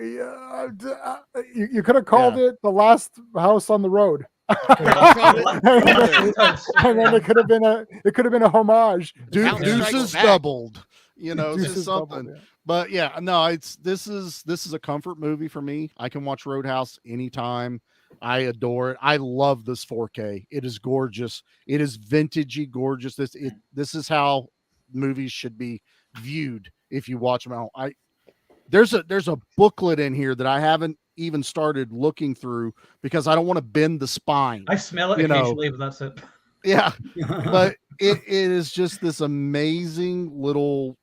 you could have called it The Last House on the Road. And then it could have been a homage. Deuces doubled. It's just something. Doubled, yeah. But yeah, no, this is a comfort movie for me. I can watch Roadhouse anytime. I adore it. I love this 4K. It is gorgeous. It is vintagey gorgeous. This is how movies should be viewed if you watch them out. There's a booklet in here that I haven't even started looking through because I don't want to bend the spine. I smell it occasionally, but that's it. Yeah. But it is just this amazing little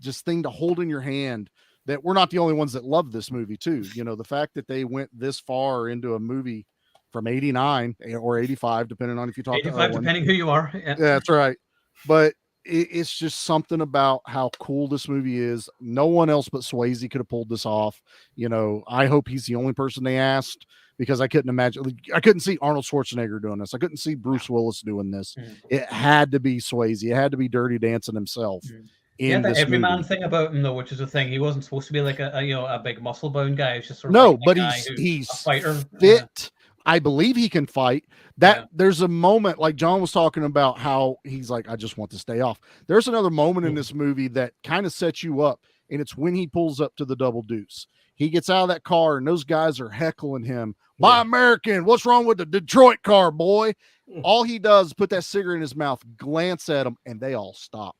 just thing to hold in your hand that we're not the only ones that love this movie too. The fact that they went this far into a movie from 89 or 85, depending on if you talk 85, depending who you are. Yeah, that's right. But it's just something about how cool this movie is. No one else but Swayze could have pulled this off. I hope he's the only person they asked because I couldn't imagine. I couldn't see Arnold Schwarzenegger doing this. I couldn't see Bruce Willis doing this. It had to be Swayze. It had to be Dirty Dancing himself. in this everyman movie. thing about him though, which is the thing. He wasn't supposed to be like a big muscle bound guy. He's just sort of No, like but a guy he's a fighter. fit. I believe he can fight. There's a moment like John was talking about how he's like, I just want to stay off. There's another moment in this movie that kind of sets you up, and it's when he pulls up to the Double Deuce. He gets out of that car, and those guys are heckling him. Buy American. What's wrong with the Detroit car, boy? All he does is put that cigarette in his mouth, glance at him, and they all stop.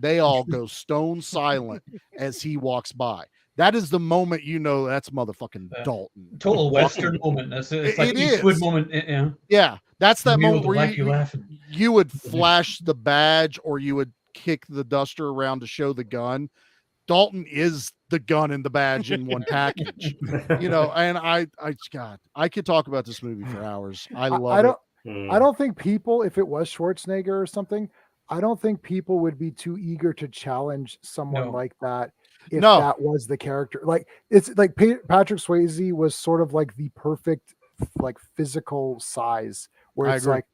They all go stone silent as he walks by. That is the moment you know that's motherfucking Dalton. Total Western moment. It's like Eastwood moment. Yeah, that's that moment where you would flash the badge or you would kick the duster around to show the gun. Dalton is the gun and the badge in one package. And I could talk about this movie for hours. I love it. I don't think people, if it was Schwarzenegger or something, I don't think people would be too eager to challenge someone like that if that was the character. Like, it's like Patrick Swayze was sort of like the perfect like physical size where it's like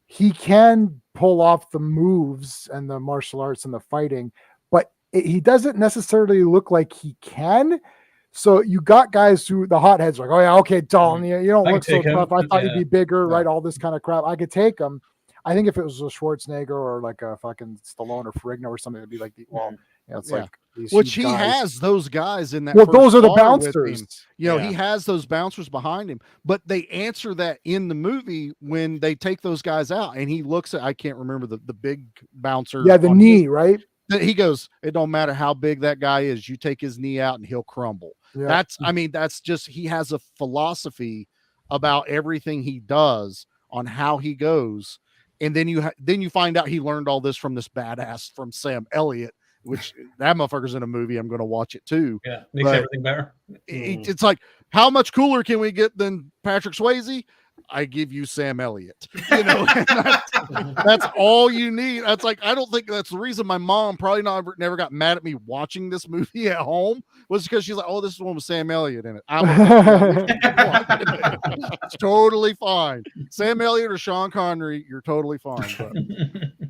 he can pull off the moves and the martial arts and the fighting, but he doesn't necessarily look like he can. So you got guys who the hotheads are like, oh yeah, okay, Dalton, you don't look so tough. I thought you'd be bigger, right? All this kind of crap. I could take him. I think if it was a Schwarzenegger or like a fucking Stallone or Ferrigno or something, it'd be like, it's like which he has those guys in that. Well, those are the bouncers. He has those bouncers behind him, but they answer that in the movie when they take those guys out, and he looks at, I can't remember the big bouncer. Yeah, the knee, right? He goes, it don't matter how big that guy is, you take his knee out and he'll crumble. Yeah. That's just, he has a philosophy about everything he does on how he goes. And then you find out he learned all this from this badass from Sam Elliott, which that motherfucker's in a movie. I'm going to watch it too. Yeah, makes everything better. It's like, how much cooler can we get than Patrick Swayze? I give you Sam Elliott. That's all you need. That's like, I don't think that's the reason my mom probably never got mad at me watching this movie at home, was because she's like, oh, this is the one with Sam Elliott in it. It's totally fine. Sam Elliott or Sean Connery, you're totally fine. But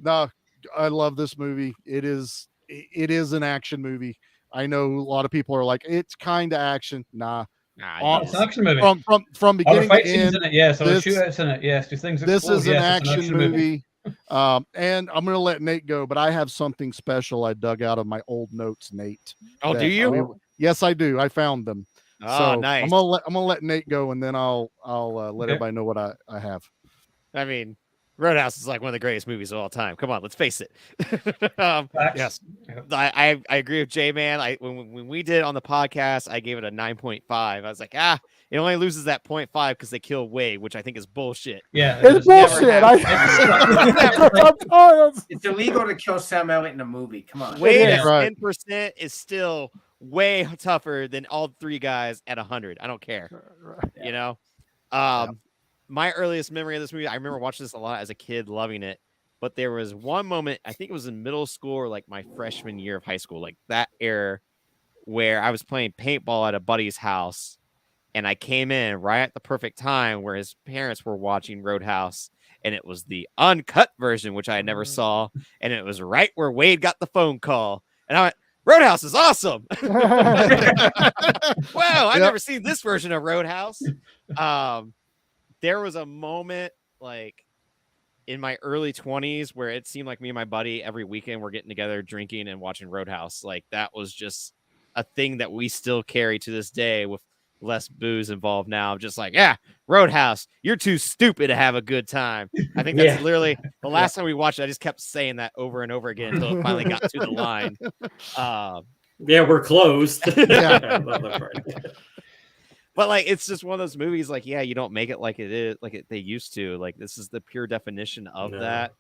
no, I love this movie. It is an action movie. I know a lot of people are like, it's kind of action. Nah. It's an action movie. From beginning to end. In it, so shootouts in it. Yes, do things this is an action movie. And I'm going to let Nate go, but I have something special I dug out of my old notes, Nate. Oh, do you? Yes, I do. I found them. Oh, so nice. I'm gonna let Nate go, and then I'll let everybody know what I have. I mean, Roadhouse is like one of the greatest movies of all time. Come on, let's face it. Yes, I agree with Jay, man. When we did it on the podcast, I gave it a 9.5. I was like, it only loses that 0.5 because they kill Wade, which I think is bullshit. Yeah, it's bullshit. It's illegal to kill Sam Elliott in a movie. Come on, Wade at 10% is still way tougher than all three guys at 100. I don't care. My earliest memory of this movie, I remember watching this a lot as a kid, loving it. But there was one moment, I think it was in middle school or like my freshman year of high school, like that era, where I was playing paintball at a buddy's house. And I came in right at the perfect time where his parents were watching Roadhouse. And it was the uncut version, which I never saw. And it was right where Wade got the phone call. And I went, Roadhouse is awesome. Wow, I've never seen this version of Roadhouse. There was a moment like in my early 20s where it seemed like me and my buddy every weekend were getting together, drinking and watching Roadhouse. Like that was just a thing that we still carry to this day with less booze involved now. Just like, Roadhouse, you're too stupid to have a good time. I think that's literally the last time we watched it. I just kept saying that over and over again until it finally got to the line. We're closed. But like, it's just one of those movies. Like, you don't make it like it is, like they used to. Like, this is the pure definition of that.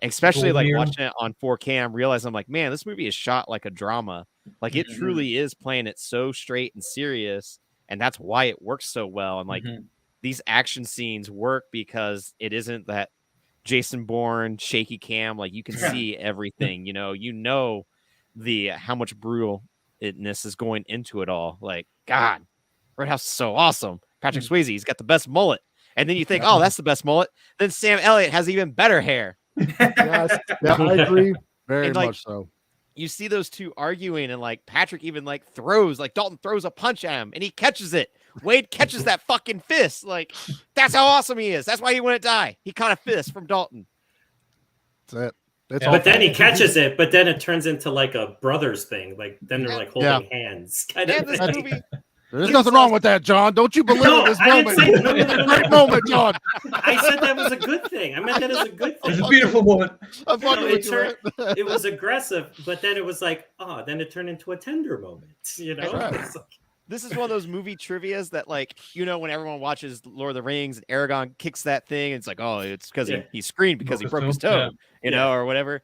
Especially like watching it on 4K, I'm realizing I'm like, man, this movie is shot like a drama. Like, it truly is playing it so straight and serious, and that's why it works so well. And like, these action scenes work because it isn't that Jason Bourne shaky cam. Like, you can see everything. The how much brutalness is going into it all. Like, God, Roadhouse is so awesome. Patrick Swayze, he's got the best mullet. And then you think, oh, that's the best mullet. Then Sam Elliott has even better hair. Yes, I agree. Very And, like, much so. You see those two arguing, and like Patrick even like throws, like Dalton throws a punch at him and he catches it. Wade catches that fucking fist. Like, that's how awesome he is. That's why he wouldn't die. He caught a fist from Dalton. That's it. It's Yeah. all But then he catches it, but then it turns into like a brothers thing. Like then they're like holding hands. Kind Yeah, of this thing. movie. There's nothing wrong with that, John. Don't you believe No, this I didn't moment? say- no, It's a great moment, John. I said that was a good thing. I meant that as a good thing. It's a beautiful moment. I'm fucking No, with you, man. it was aggressive, but then it was like, oh, then it turned into a tender moment. You know, That's right. It's like, This is one of those movie trivias that, like, you know, when everyone watches Lord of the Rings and Aragorn kicks that thing, it's like, oh, it's because he screamed because he broke his toe, you know, or whatever.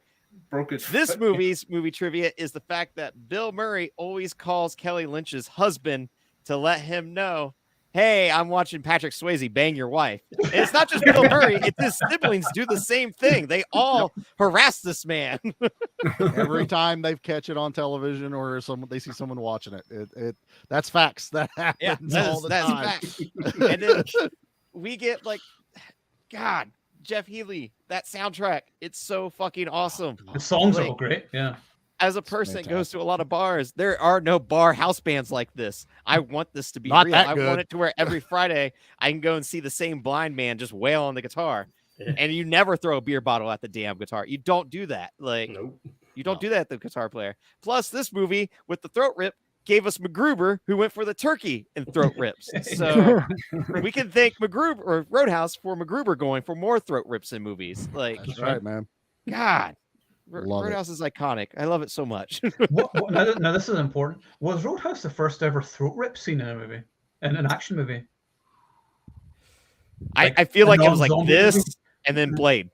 Broke his This foot. movie's movie trivia is the fact that Bill Murray always calls Kelly Lynch's husband to let him know, hey, I'm watching Patrick Swayze bang your wife. And it's not just Bill Murray, it's his siblings do the same thing. They all harass this man. Every time they catch it on television or they see someone watching it, that's facts. That happens all the that's time. facts. And then we get like, God, Jeff Healey, that soundtrack, it's so fucking awesome. The songs are Like, all great. Yeah. as a person that goes to a lot of bars, there are no bar house bands like this. I want this to be Not real. that I good. want it to where every Friday I can go and see the same blind man just wail on the guitar. Yeah. And you never throw a beer bottle at the damn guitar. You don't do that. Like, nope. you don't do that at the guitar player. Plus, this movie with the throat rip gave us MacGruber, who went for the turkey and throat rips. So we can thank MacGruber or Roadhouse for MacGruber going for more throat rips in movies. Like, That's right, man. God, Love it. Roadhouse is iconic. I love it so much. Now, this is important. Was Roadhouse the first ever throat rip scene in a movie? In an action movie? I feel like it was like non-zombie this movie? and then Blade.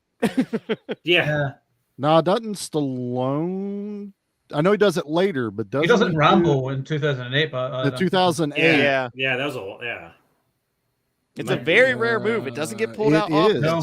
Yeah. No, doesn't Stallone? I know he does it later, but doesn't He does it in do Rambo in 2008. But the 2008. Yeah. Yeah, that was a It's a very rare move. It doesn't get pulled It out often. is. No.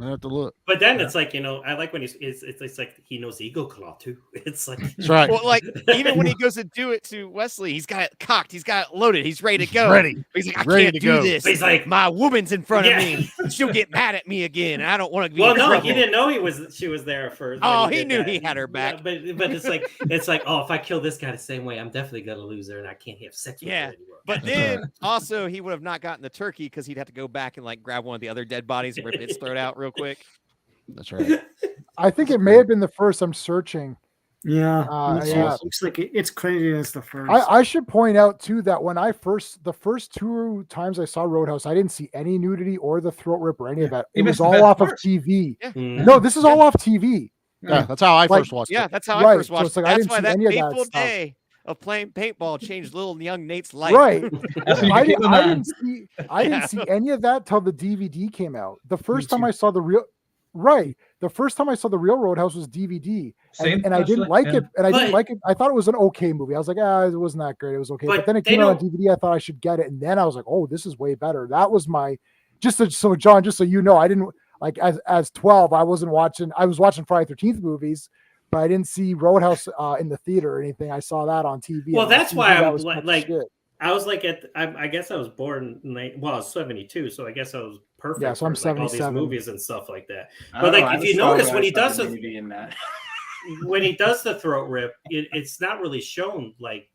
I have to look. But then it's like, you know, I like when it's like he knows Eagle Claw too. It's like That's right. Well, like even when he goes to do it to Wesley, he's got it cocked, he's got it loaded, he's ready to go. Ready. But he's like, I Ready can't to do go. this. He's like- my woman's in front Yeah. of me. She'll get mad at me again. I don't want to be well, in no, trouble. he didn't know she was there first. Oh, when he did knew that. he had her back. Yeah, but it's like, oh, if I kill this guy the same way, I'm definitely gonna lose her, and I can't have sex with Yeah. her anymore. But then also he would have not gotten the turkey because he'd have to go back and like grab one of the other dead bodies and rip its throat out real quick. That's right. I think it may have been the first. I'm searching. Yeah, Yeah. looks like it's credited as the first. I should point out too that when the first two times I saw Roadhouse, I didn't see any nudity or the throat rip or any of that. You It missed was the all best off of parts. TV. Yeah. Mm. No, this is all off TV. Yeah, that's how I Like- first watched Yeah, it. that's how I Right, first so watched it's it. like I That's didn't why see that any of that fateful stuff. day of playing paintball changed little young Nate's life. Right. That's when you I became a man. didn't see any of that till the DVD came out. The first time too. I saw the first time I saw the real Roadhouse was DVD, Same, and I didn't actually, like yeah. it. And I didn't But- like it. I thought it was an okay movie. I was like, it wasn't that great. It was okay. But But then it they came out on don't- DVD. I thought I should get it, and then I was like, oh, this is way better. That was my so John, just so you know, I didn't like as 12. I was watching Friday 13th movies, but I didn't see Roadhouse in the theater or anything. I saw that on TV. Well, and on that's TV, why that I'm was like shit. I was like I guess I was born I was 72, so I guess I was perfect. Yeah, so I'm for, like, all these 77. movies and stuff like that. I But don't know, like I if was you probably notice when when I he does started the nudity in that. when he does the throat rip, it's not really shown like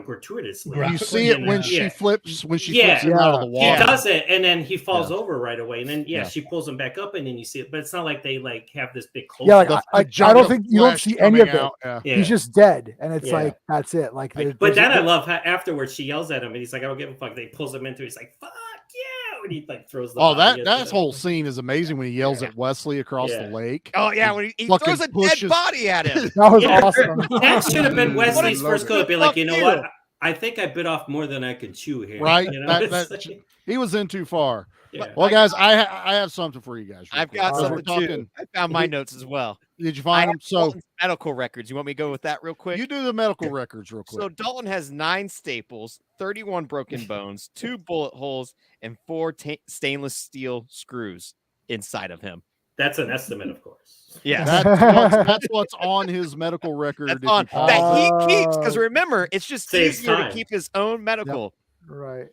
gratuitously. You see it when she Yeah. flips him Yeah. out of the He water. does it, and then he falls Yeah. over right away, and then Yeah. she pulls him back up, and then you see it. But it's not like they like have this big close. Yeah, like, The I junk don't of think you don't flesh see any of coming it. out, yeah. Yeah. He's just dead, and it's Yeah. like that's it. Like, But then I love how afterwards she yells at him, and he's like, "I don't give a fuck." They pulls him into. He's like, "Fuck yeah!" And he like throws the. Oh, body that into whole scene is amazing when he yells at Wesley across Yeah. the lake. Oh yeah, when he Fucking throws a pushes- dead body at him. that was Yeah. awesome. That should have been What a Wesley's first lover. clue. Be like, Fuck you know you. what? I think I bit off more than I could chew here. Right? You know? That- It's like- He was in too far. yeah. Well, guys, I have something for you guys. real I've quick. got Because we're something too. I found my notes as well. Did you I find have them? So Dalton's medical records. You want me to go with that real quick? you do the medical records real quick. So Dalton has 9 staples, 31 broken bones, 2 bullet holes, and 4 stainless steel screws inside of him. That's an estimate, of course. Yeah, That's what's on his medical record. that's if on you follow- that he keeps. Because remember, it's just Saves easier time. to keep his own medical. Right.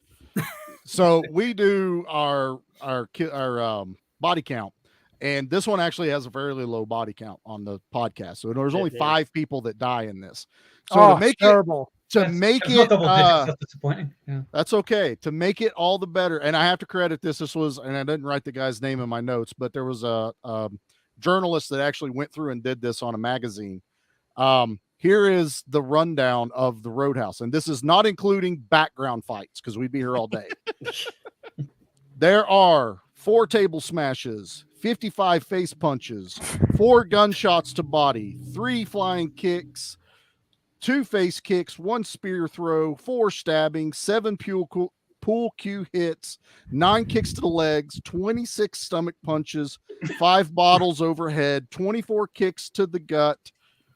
So we do our body count, And this one actually has a fairly low body count on the podcast. So there's only 5 people that die in this. So to make terrible. That's disappointing. Yeah. That's okay. To make it all the better. And I have to credit this. This was, and I didn't write the guy's name in my notes, but there was a journalist that actually went through and did this on a magazine. Here is the rundown of the Roadhouse. And this is not including background fights because we'd be here all day. There are 4 table smashes, 55 face punches, 4 gunshots to body, 3 flying kicks, 2 face kicks, 1 spear throw, 4 stabbings, 7 pool cue hits, 9 kicks to the legs, 26 stomach punches, 5 bottles overhead, 24 kicks to the gut,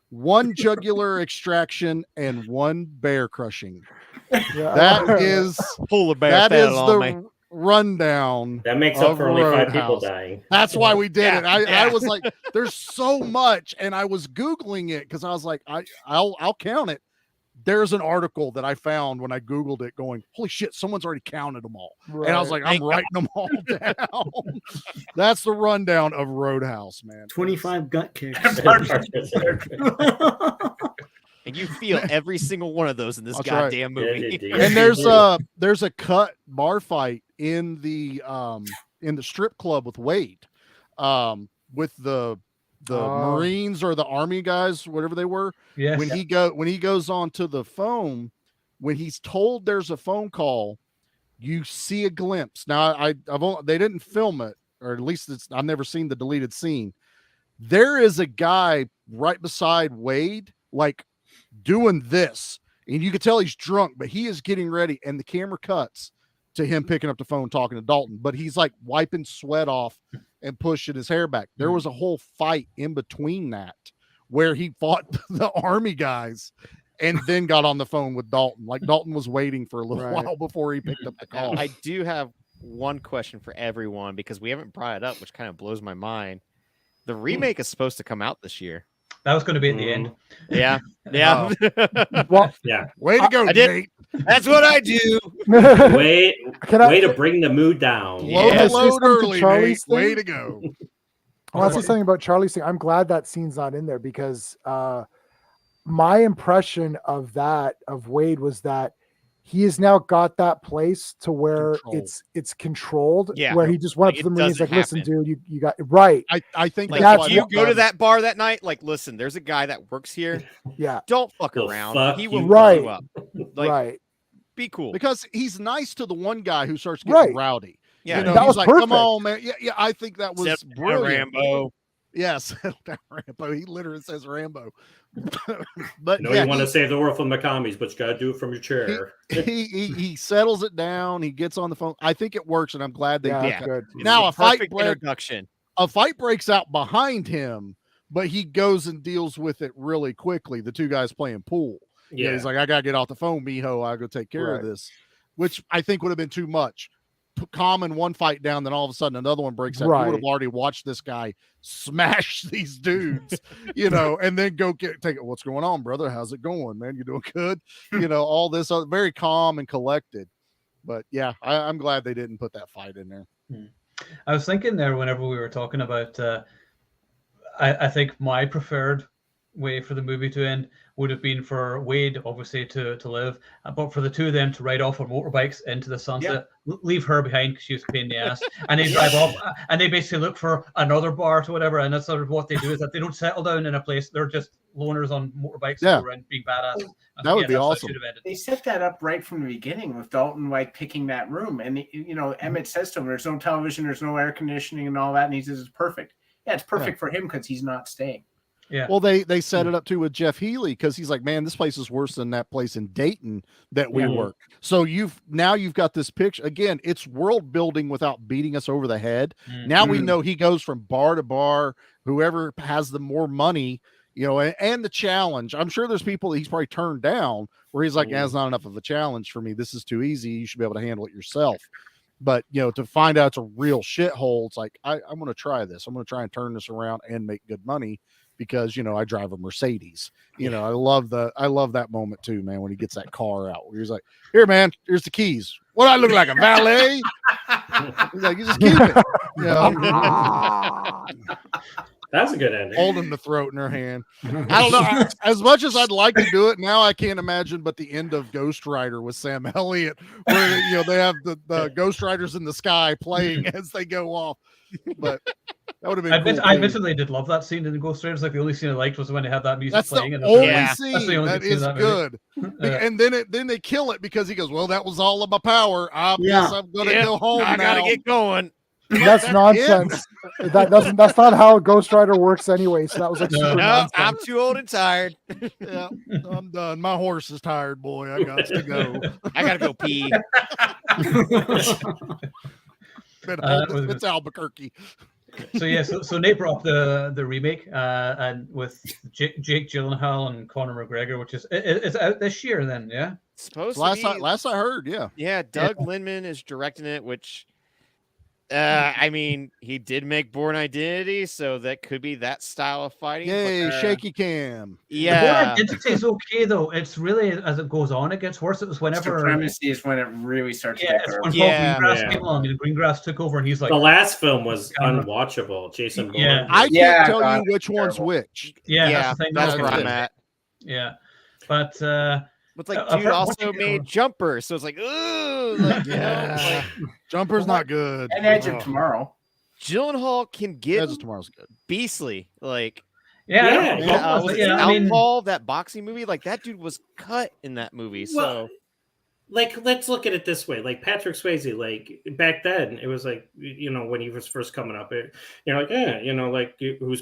1 jugular extraction, and 1 bear crushing. That is pull a bear. That is the rundown. That makes up for only 5 people dying. That's why we did it. I was like, there's so much, and I was Googling it because I was like, I'll count it. There's an article that I found when I Googled it going, holy shit, someone's already counted them all. Right. And I was like, I'm writing them all down. That's the rundown of Roadhouse, man. 25 gut kicks. And you feel every single one of those in this goddamn movie. Yeah, and there's a cut bar fight in the strip club with Wade, with the Marines or the Army guys, whatever they were. Yes. When he goes onto the phone, when he's told there's a phone call, you see a glimpse. Now they didn't film it, or at least I've never seen the deleted scene. There is a guy right beside Wade, like doing this, and you can tell he's drunk, but he is getting ready, and the camera cuts to him picking up the phone, talking to Dalton, but he's like wiping sweat off and pushing his hair back. There was a whole fight in between that where he fought the Army guys and then got on the phone with Dalton. Like Dalton was waiting for a little while before he picked up the call. I do have one question for everyone because we haven't brought it up, which kind of blows my mind. The remake is supposed to come out this year. That was going to be at the end. Yeah. Well, yeah. Way to go, Nate. That's what I do. Way to bring the mood down. Load early, Nate. Way to go. I want to say something about Charlie's thing. I'm glad that scene's not in there because my impression of Wade was that he has now got that place to where it's controlled. Yeah, where he just went up to the Marines like, listen, dude, you got right. I think like if you go to that bar that night, like, listen, there's a guy that works here. Yeah, don't fuck around. He will fuck you up. Like, be cool because he's nice to the one guy who starts getting rowdy. Yeah, you know, that he's was like, perfect. come on, man. Yeah, I think that was brilliant. Rambo. Yes, Rambo. He literally says Rambo. But you want to save the world from the commies, but you got to do it from your chair. He settles it down. He gets on the phone. I think it works, and I'm glad they did. Good. Now a fight breaks out behind him, but he goes and deals with it really quickly. The 2 guys playing pool. Yeah, he's like, I gotta get off the phone, mijo. I go take care of this, which I think would have been too much. Calming one fight down, then all of a sudden another one breaks out. You would have already watched this guy smash these dudes, and then go take it. What's going on, brother? How's it going, man? You doing good? All this very calm and collected. But yeah, I'm glad they didn't put that fight in there. I was thinking there whenever we were talking about, I think my preferred way for the movie to end would have been for Wade obviously to live, but for the 2 of them to ride off on motorbikes into the sunset, leave her behind because she was a pain in the ass, and they drive off and they basically look for another bar to whatever, and that's sort of what they do, is that they don't settle down in a place. They're just loners on motorbikes around being badass. That would be awesome. They set that up right from the beginning with Dalton like picking that room, and Emmett says to him, there's no television, there's no air conditioning and all that, and he says it's perfect. Yeah, it's perfect for him because he's not staying. Yeah. Well, they set it up too with Jeff Healy because he's like, man, this place is worse than that place in Dayton that we work. So you've got this picture again. It's world building without beating us over the head. Now we know he goes from bar to bar. Whoever has the more money, and the challenge. I'm sure there's people that he's probably turned down where he's like, that's not enough of a challenge for me. This is too easy. You should be able to handle it yourself. But to find out it's a real shithole, it's like I'm going to try this. I'm going to try and turn this around and make good money. Because I drive a Mercedes. I love that moment too, man, when he gets that car out where he's like, here, man, here's the keys. What do I look like, a valet? He's like, you just keep it. That's a good ending. Holding the throat in her hand. I don't know. As much as I'd like to do it now, I can't imagine. But the end of Ghost Rider with Sam Elliott, where they have the Ghost Riders in the sky playing as they go off. But that would have been. I admittedly did love that scene in the Ghost Riders. Like the only scene I liked was when they had that music That's playing. The and only Yeah. scene that is good. And then they kill it because he goes, "Well, that was all of my power. I guess I'm gonna go home. I gotta now." get going. That's nonsense. That's not how Ghost Rider works anyway. So that was like super No, nonsense. I'm too old and tired. Yeah, I'm done. My horse is tired, boy. I got to go. I gotta go pee. It's Albuquerque. So yeah, so Nate brought up the remake, and with Jake Gyllenhaal and Conor McGregor, which is out this year. Then yeah, Supposed Last to be. I heard, yeah. Yeah, Doug Liндman is directing it, which I mean, he did make Bourne Identity, so that could be that style of fighting. Yay, but, shaky cam. yeah. Bourne Identity is okay though. It's really as it goes on, it gets worse. It was whenever Supremacy is when it really starts yeah, to it's occur. when Yeah. Paul Greengrass came along, and Greengrass took over, and he's like, The last film was unwatchable. Jason Bourne. Yeah. I can't Yeah, tell God, you which one's terrible. which. yeah, Yeah, that's the thing. that's that's where I'm it. at. Yeah, but But like, I've dude heard- also what you- made Jumper, so it's like, ooh, like, you know, like, Jumper's not good. And Edge of Oh, Tomorrow. Gyllenhaal can get Edge of Tomorrow's good. beastly. Like, yeah, I don't Yeah, know. was But it yeah, I mean, Outlaw, that boxing movie? Like, that dude was cut in that movie. Well, So like, let's look at it this way. Like Patrick Swayze, like back then, it was like, when he was first coming up, who's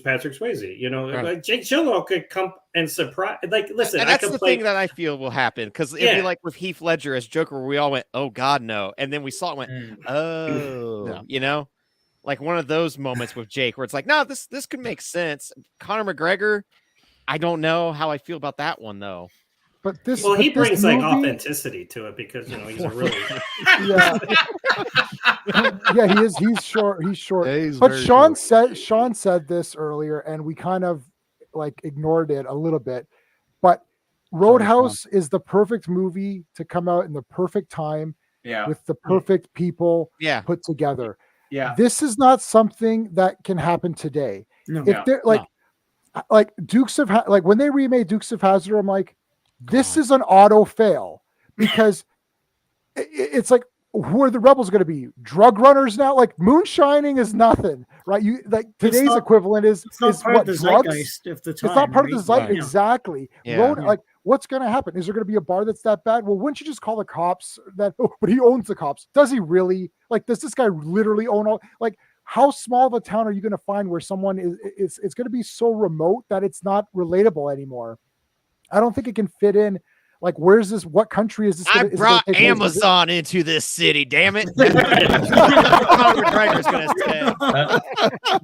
Patrick Swayze? Right. Like Jake Gyllenhaal could come and surprise. Like, listen, and I that's could the play. thing that I feel will happen, because it'd be like with Heath Ledger as Joker, where we all went, "Oh God, no!" And then we saw it, and went, "Oh," like one of those moments with Jake, where it's like, "No, this could make sense." Conor McGregor, I don't know how I feel about that one though. But this, Well, he but this brings like movie- authenticity to it because he's a really. yeah, yeah, he is. He's short. He's short. Yeah, he's But very Sean short. said this earlier, and we kind of like ignored it a little bit. But Roadhouse is the perfect movie to come out in the perfect time Yeah. with the perfect people Yeah, put together. Yeah. This is not something that can happen today. No. If they're like Dukes of like when they remade Dukes of Hazzard, I'm like, this is an auto fail because it's like, who are the rebels going to be? Drug runners now? Like moonshining is nothing, right? You like today's not- equivalent is It's not part what of the drugs? zeitgeist of the time. It's not part of the right? zeitgeist. Yeah. Exactly. Yeah. Like, what's going to happen? Is there going to be a bar that's that bad? Well, wouldn't you just call the cops that? Oh, but he owns the cops. Does he really? Like, does this guy literally own all? Like, how small of a town are you going to find where someone is? It's going to be so remote that it's not relatable anymore. I don't think it can fit in. Like, where's this? What country is this? I is it gonna brought take place? Amazon into this city. Damn it! Conor McGregor's gonna say.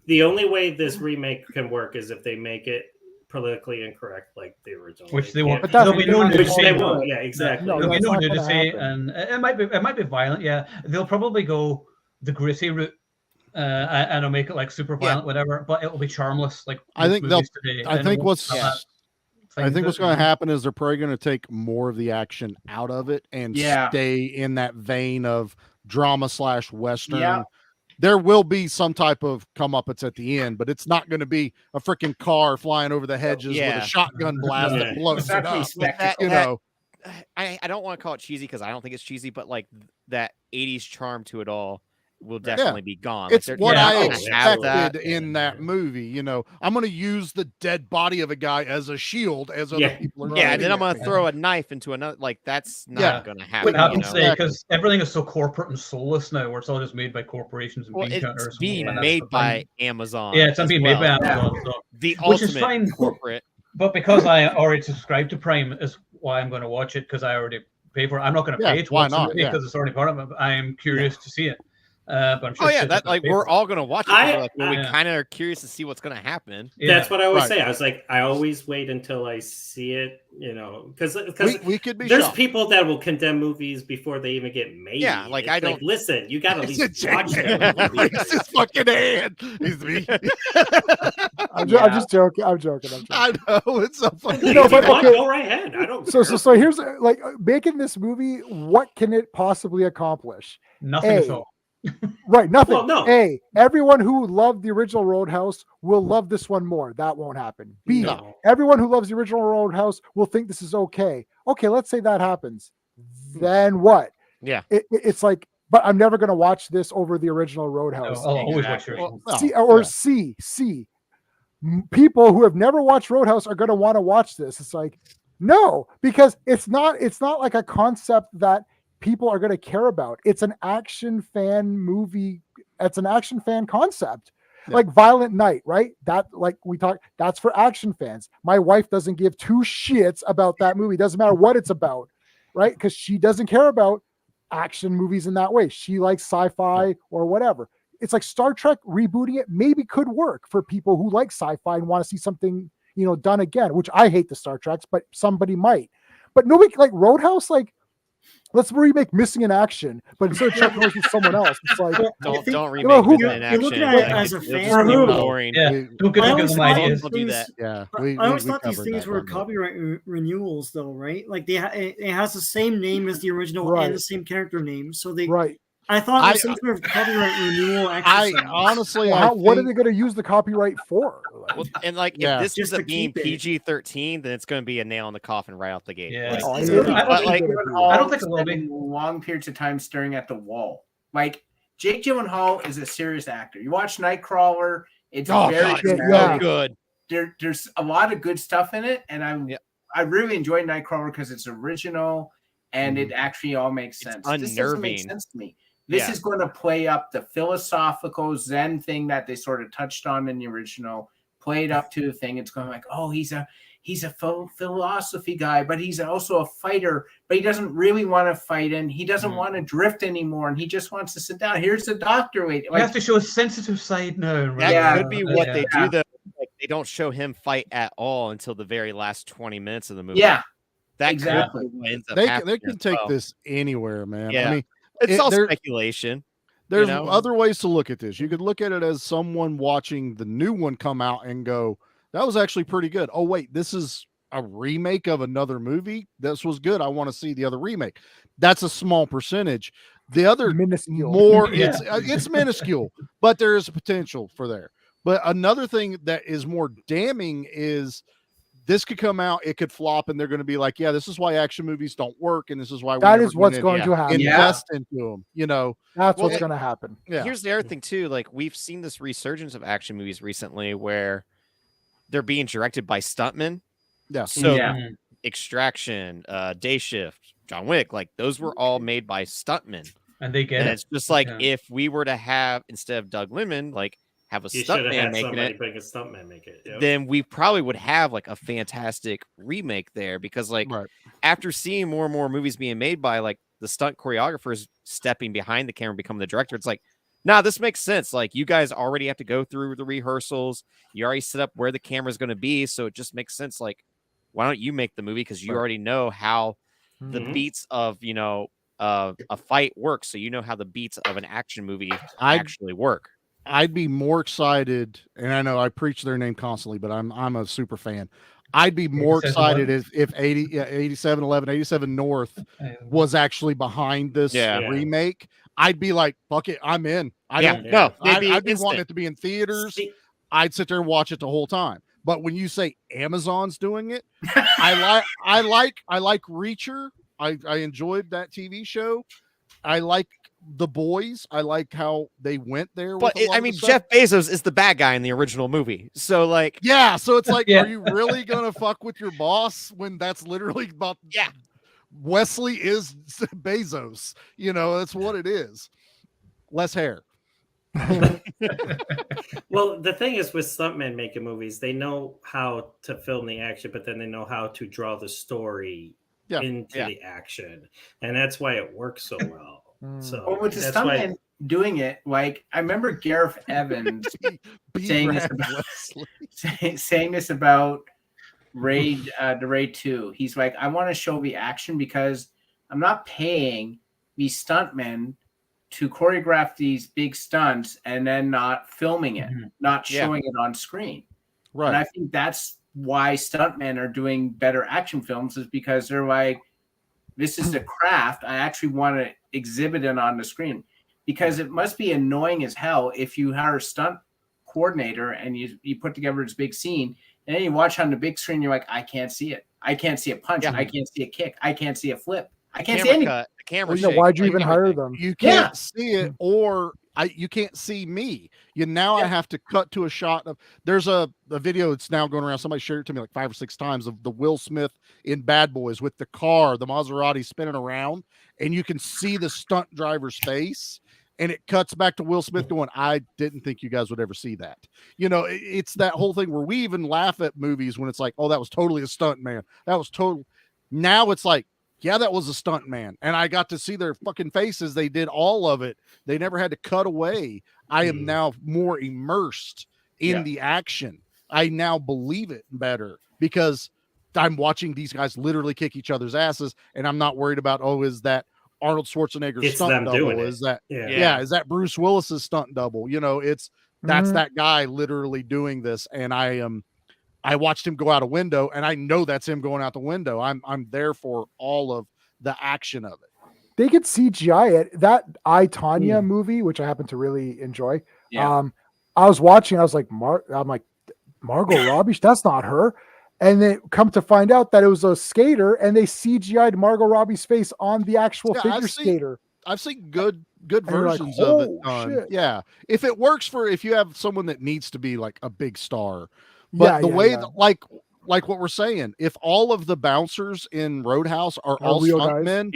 The only way this remake can work is if they make it politically incorrect like the original. which they won't. But that's There'll be no what Which they nudity. won't. Yeah, exactly. No, There'll be that's no not gonna nudity, happen. and it might be violent. Yeah, they'll probably go the gritty route, and it'll make it like super violent, whatever. But it'll be charmless. Like I think movies today, I and it think won't what's have that thing I think to what's it. going to happen is they're probably going to take more of the action out of it and stay in that vein of drama / Western. Yeah. There will be some type of comeuppance at the end, but it's not going to be a freaking car flying over the hedges with Yeah. a shotgun blast that blows It's it actually up. spectacle. You know, I don't want to call it cheesy because I don't think it's cheesy, but like that 80s charm to it all will definitely be gone. it's Like, what yeah, I oh, expected in that movie. You know, I'm going to use the dead body of a guy as a shield as other people are. Yeah, and shooting then I'm at gonna me. throw a knife into another. Like that's not Yeah. gonna What happen. happens You know? today because everything is so corporate and soulless now, where it's all just made by corporations and Well, bean counters. it's and being that's made the thing. by Amazon. Yeah, it's as being well. made by Amazon. So. The Which is ultimate fine. corporate. But because I already subscribed to Prime, is why I'm going to watch it because I already pay for it. I'm not going to pay to why watch the not? movie Yeah. because it's already part of it. I am curious to see it. But I'm sure Oh yeah, shit that not like pay we're for all gonna watch it. 'Cause we're like, well, we Yeah. kind of are curious to see what's gonna happen. it. That's what I always Right. say. I was like, I always wait until I see it, because We could be there's shocked. people that will condemn movies before they even get made. Yeah, like, It's I don't- listen. You got to at It's least a watch jacket. it. Raise his fucking hand. He's me. I'm just joking. I'm joking. I know it's so funny. No, but okay. Go right ahead. I don't. So care. here's like making this movie. What can it possibly accomplish? Nothing at A, all. Right, nothing. Well, no. A, everyone who loved the original Roadhouse will love this one more. That won't happen. B, No. everyone who loves the original Roadhouse will think this is okay. Okay, let's say that happens. Then what? Yeah. It's like, but I'm never going to watch this over the original Roadhouse. I'll always watch your Well, C. People who have never watched Roadhouse are going to want to watch this. It's like, no, because it's not like a concept that people are going to care about. It's an action fan movie. It's an action fan concept. Yeah. Like Violent Night, right? That, like we talked, that's for action fans. My wife doesn't give two shits about that movie. Doesn't matter what it's about, right? Because she doesn't care about action movies in that way. She likes sci-fi or whatever. It's like Star Trek rebooting it maybe could work for people who like sci-fi and want to see something, done again, which I hate the Star Treks, but somebody might. But nobody, like Roadhouse, like, let's remake Missing in Action, but instead of Chuck Norris with someone else, it's like don't remake Missing in you're Action. looking at it as a fan. It'll just be boring. Yeah, don't give them ideas. Don't do that. Yeah, I always thought these things were copyright renewals, though, right? Like it has the same name as the original and the same character name, so they. Right. I thought it was some sort of copyright renewal exercise. Honestly, what are they going to use the copyright for? Well, and like, if this is being PG-13, then it's going to be a nail in the coffin right off the gate. Yeah, Like, I don't think it will be. Long periods of time staring at the wall. Like Jake Gyllenhaal is a serious actor. You watch Nightcrawler; it's very good. There's a lot of good stuff in it, and I really enjoyed Nightcrawler because it's original and it actually all makes sense. This doesn't make sense to me. This is going to play up the philosophical Zen thing that they sort of touched on in the original, played up to the thing. It's going like, oh, he's a philosophy guy, but he's also a fighter, but he doesn't really want to fight and he doesn't want to drift anymore. And he just wants to sit down. Here's the doctor. Wait, you have to show a sensitive side now. That could be what they do, though. Like, they don't show him fight at all until the very last 20 minutes of the movie. Yeah, that exactly. They can take this anywhere, man. Yeah. I mean, it's all speculation. There's other ways to look at this. You could look at it as someone watching the new one come out and go, that was actually pretty good. Oh, wait, this is a remake of another movie. This was good. I want to see the other remake. That's a small percentage. The other minuscule. It's minuscule, but there is potential for there. But another thing that is more damning is this could come out, it could flop, and they're going to be like, yeah, this is why action movies don't work, and this is why that is what's going to happen. Invest into them, That's what's going to happen. Yeah. Here's the other thing too, like we've seen this resurgence of action movies recently where they're being directed by stuntmen. Yeah. So Extraction, Day Shift, John Wick, like those were all made by stuntmen. And they get it. It's just like if we were to have, instead of Doug Liman, like have a stuntman making it, bring a stuntman make it. Yep. then we probably would have like a fantastic remake there, because like after seeing more and more movies being made by like the stunt choreographers stepping behind the camera, becoming the director, it's like, nah, this makes sense. Like you guys already have to go through the rehearsals. You already set up where the camera's going to be. So it just makes sense. Like, why don't you make the movie? Because you already know how the beats of, a fight works. So you know how the beats of an action movie actually work. I'd be more excited, and I know I preach their name constantly, but I'm a super fan. I'd be more excited if 87 North was actually behind this remake. I'd be like, fuck it, I'm in. I'd be wanting it to be in theaters. I'd sit there and watch it the whole time. But when you say Amazon's doing it, I like Reacher. I enjoyed that TV show. I like The Boys. I like how they went there. But Jeff Bezos is the bad guy in the original movie. So like, so it's like, are you really going to fuck with your boss when that's literally about, Wesley is Bezos, that's what it is. Less hair. Well, the thing is with stuntmen making movies, they know how to film the action, but then they know how to draw the story into the action. And that's why it works so well. So with the stuntman doing it, like I remember Gareth Evans saying this about Raid, the Raid 2. He's like, I want to show the action because I'm not paying these stuntmen to choreograph these big stunts and then not filming it, not showing it on screen. Right. And I think that's why stuntmen are doing better action films, is because they're like, this is a craft. I actually want to exhibit it on the screen. because it must be annoying as hell if you hire a stunt coordinator and you put together this big scene and then you watch on the big screen, you're like, I can't see it. I can't see a punch. I can't see a kick. I can't see a flip. I can't see anything. The camera Well, why'd you even hire them? You can't see it, or you can't see me. I have to cut to a shot of. There's a video that's now going around. Somebody shared it to me like 5 or 6 times of the Will Smith in Bad Boys with the car, the Maserati spinning around, and you can see the stunt driver's face. And it cuts back to Will Smith going, I didn't think you guys would ever see that. It's that whole thing where we even laugh at movies when it's like, oh, that was totally a stunt man. That was total. Now it's like, yeah, that was a stunt man. And I got to see their fucking faces. They did all of it. They never had to cut away. I am now more immersed in the action. I now believe it better because I'm watching these guys literally kick each other's asses. And I'm not worried about, oh, is that Arnold Schwarzenegger's stunt double? Is that is that Bruce Willis's stunt double? That's that guy literally doing this, and I watched him go out a window, and I know that's him going out the window. I'm there for all of the action of it. They could CGI it. That I, Tonya movie, which I happen to really enjoy. I was watching. I was like, Margot Robbie. That's not her. And then come to find out that it was a skater, and they CGI'd Margot Robbie's face on the actual figure skater. I've seen good versions of it. Yeah, if it works if you have someone that needs to be like a big star, but the way that, like what we're saying, if all of the bouncers in Roadhouse are all stuntmen,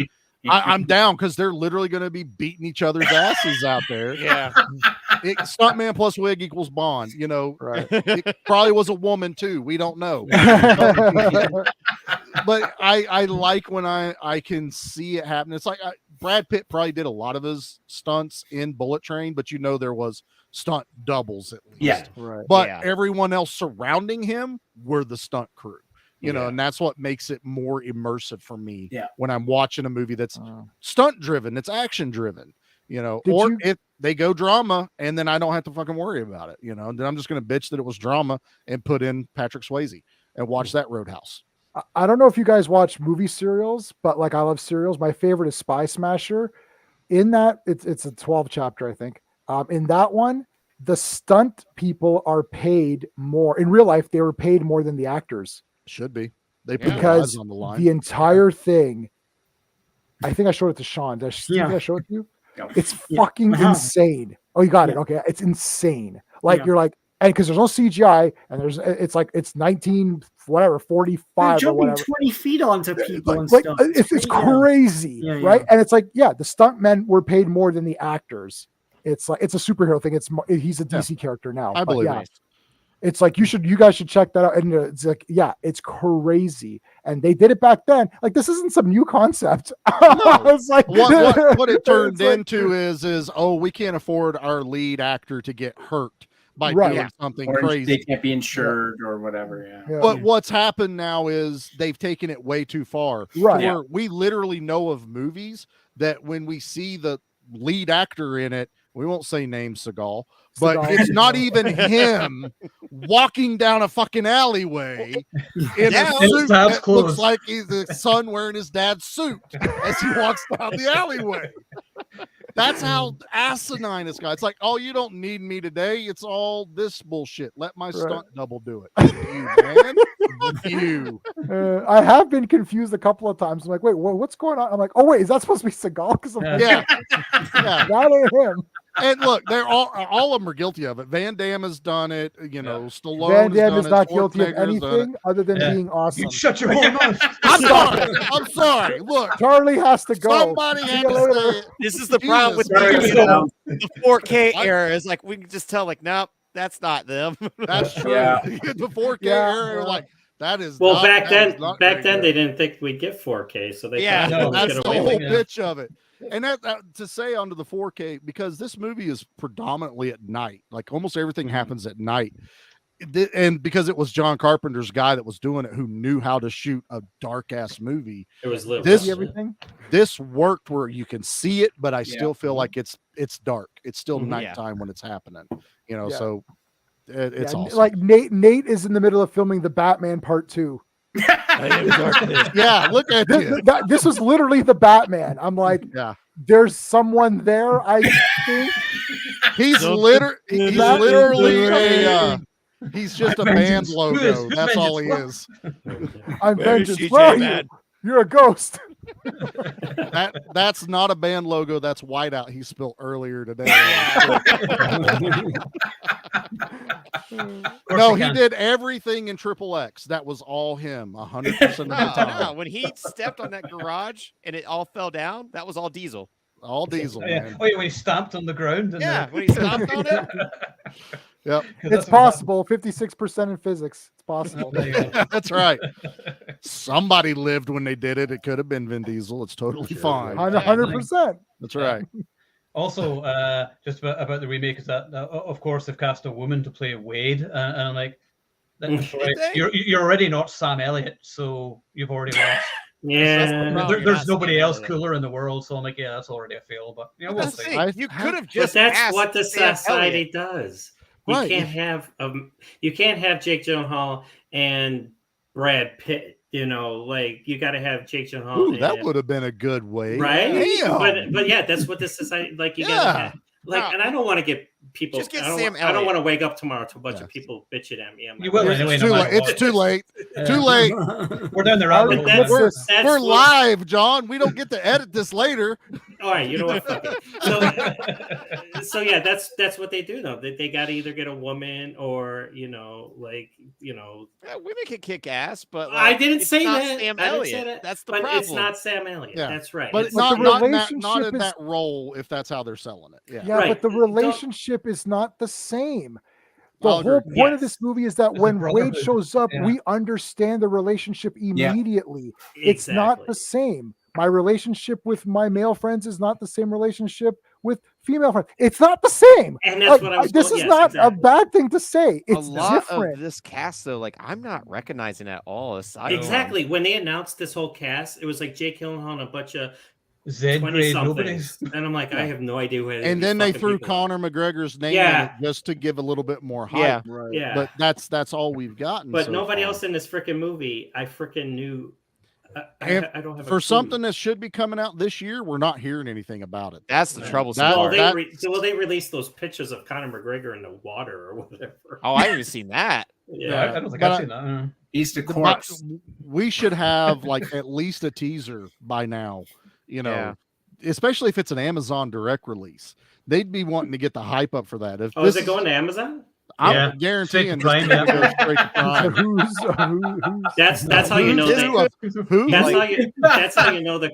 I'm down because they're literally going to be beating each other's asses out there. Yeah. Stuntman plus wig equals Bond. Right. It probably was a woman too. We don't know. But I like when I can see it happen. It's like Brad Pitt probably did a lot of his stunts in Bullet Train, but there was stunt doubles at least. Yeah. Right. But everyone else surrounding him were the stunt crew. And that's what makes it more immersive for me when I'm watching a movie that's stunt driven, it's action driven, if they go drama and then I don't have to fucking worry about it, then I'm just going to bitch that it was drama and put in Patrick Swayze and watch that Roadhouse. I don't know if you guys watch movie serials, but I love serials. My favorite is Spy Smasher. In that, it's a 12 chapter, I think. In that one, the stunt people are paid more. In real life, they were paid more than the actors. Should be. They put their lives on the line. The entire thing. I think I showed it to Sean. Did I show it to you? No. It's fucking insane. Oh, you got it. Okay, it's insane. You're like, and because there's no CGI, and it's 1945 They're jumping or whatever. 20 feet onto people and stuff. It's crazy, right? And it's the stuntmen were paid more than the actors. It's a superhero thing. He's a DC character now. I believe it. It's you guys should check that out. And it's it's crazy. And they did it back then. This isn't some new concept. No. It's what it turned into is we can't afford our lead actor to get hurt by doing something crazy. They can't be insured or whatever. Yeah. But what's happened now is they've taken it way too far. Right. Where we literally know of movies that when we see the lead actor in it, we won't say name Seagal, but it's not even him walking down a fucking alleyway in a suit that looks like he's the son wearing his dad's suit as he walks down the alleyway. That's how asinine it's got. It's like, oh, you don't need me today. It's all this bullshit. Let my stunt double do it. You, man. I have been confused a couple of times. I'm like, wait, what's going on? I'm like, oh wait, is that supposed to be Seagal? Because that ain't him. And look, they're all of them are guilty of it. Van Damme has done it. Stallone. Van Damme is not guilty of anything other than being awesome. You shut your whole mouth. I'm sorry. Look, Charlie has to go. Somebody has to say it. This is the problem with the 4K era. Is we can just tell, nope, that's not them. That's true. Yeah. The 4K era, that is. Well, back then they didn't think we'd get 4K, so they that's the whole pitch of it. And that to say onto the 4K, because this movie is predominantly at night, almost everything happens at night. And because it was John Carpenter's guy that was doing it, who knew how to shoot a dark ass movie. It was this worked where you can see it, but I still feel like it's dark. It's still nighttime when it's happening, so it's awesome. Nate is in the middle of filming the Batman Part 2. Yeah, look at you. This was literally the Batman. I'm like, there's someone there. I think he's literally a. He's just a band logo. That's all he is. I'm vengeance. Where are you? You're a ghost. That's not a band logo. That's whiteout. He spilled earlier today. No, he did everything in XXX. That was all him, 100% of the time. No, when he stepped on that garage and it all fell down, that was all Diesel. All Diesel, man. Oh, yeah, when he stamped on the ground. When he stomped on it. Yep. It's possible. 56% in physics. It's possible. That's right. Somebody lived when they did it. It could have been Vin Diesel. It's totally fine. 100%. That's right. Also, just about the remake is that, of course, they've cast a woman to play Wade, and I'm like, you're already not Sam Elliott, so you've already lost. Yeah, there's nobody else cooler in the world, so I'm like, yeah, that's already a fail. But we'll see. You could have just. But that's what the society does. You Right. You can't have Jake Gyllenhaal and Brad Pitt. You you got to have Jake Gyllenhaal. Ooh, that would have been a good way, right? Damn. But yeah, that's what the society you got to have. And I don't want to get people. Just get I don't want to wake up tomorrow to a bunch of people bitching at me. You will anyway. It's too late. Too late. We're down the rabbit hole. We're live, John. We don't get to edit this later. All right, you know what? Fuck it. So yeah, that's what they do though. They got to either get a woman or women can kick ass, but I didn't say not that. Sam I didn't Elliott. say that. That's the but problem. It's not Sam Elliott. Yeah. That's right. But It's not in relationship that role. If that's how they're selling it. Yeah. Yeah, but the relationship is not the same. The whole point of this movie is that when Wade shows up, we understand the relationship immediately. It's not the same. My relationship with my male friends is not the same relationship with female friends. It's not the same. And that's what I was. This is not a bad thing to say. It's a lot different. of this cast, though, I'm not recognizing at all. Exactly. When they announced this whole cast, it was like Jake Gyllenhaal and a bunch of Z-grade nobody's, and I'm like, I have no idea who. And then they threw Conor McGregor's name in it just to give a little bit more hype. Yeah. But that's all we've gotten. But nobody else in this freaking movie, I freaking knew. I don't have for something that should be coming out this year. We're not hearing anything about it. That's the trouble. They released those pictures of Conor McGregor in the water or whatever. Oh, I haven't even seen that. Yeah, I don't think I've seen that. He's the corpse. We should have at least a teaser by now. Especially if it's an Amazon direct release, they'd be wanting to get the hype up for that. If is it going to Amazon? I'm guaranteeing Prime, straight to Prime. That's how you know That's how you know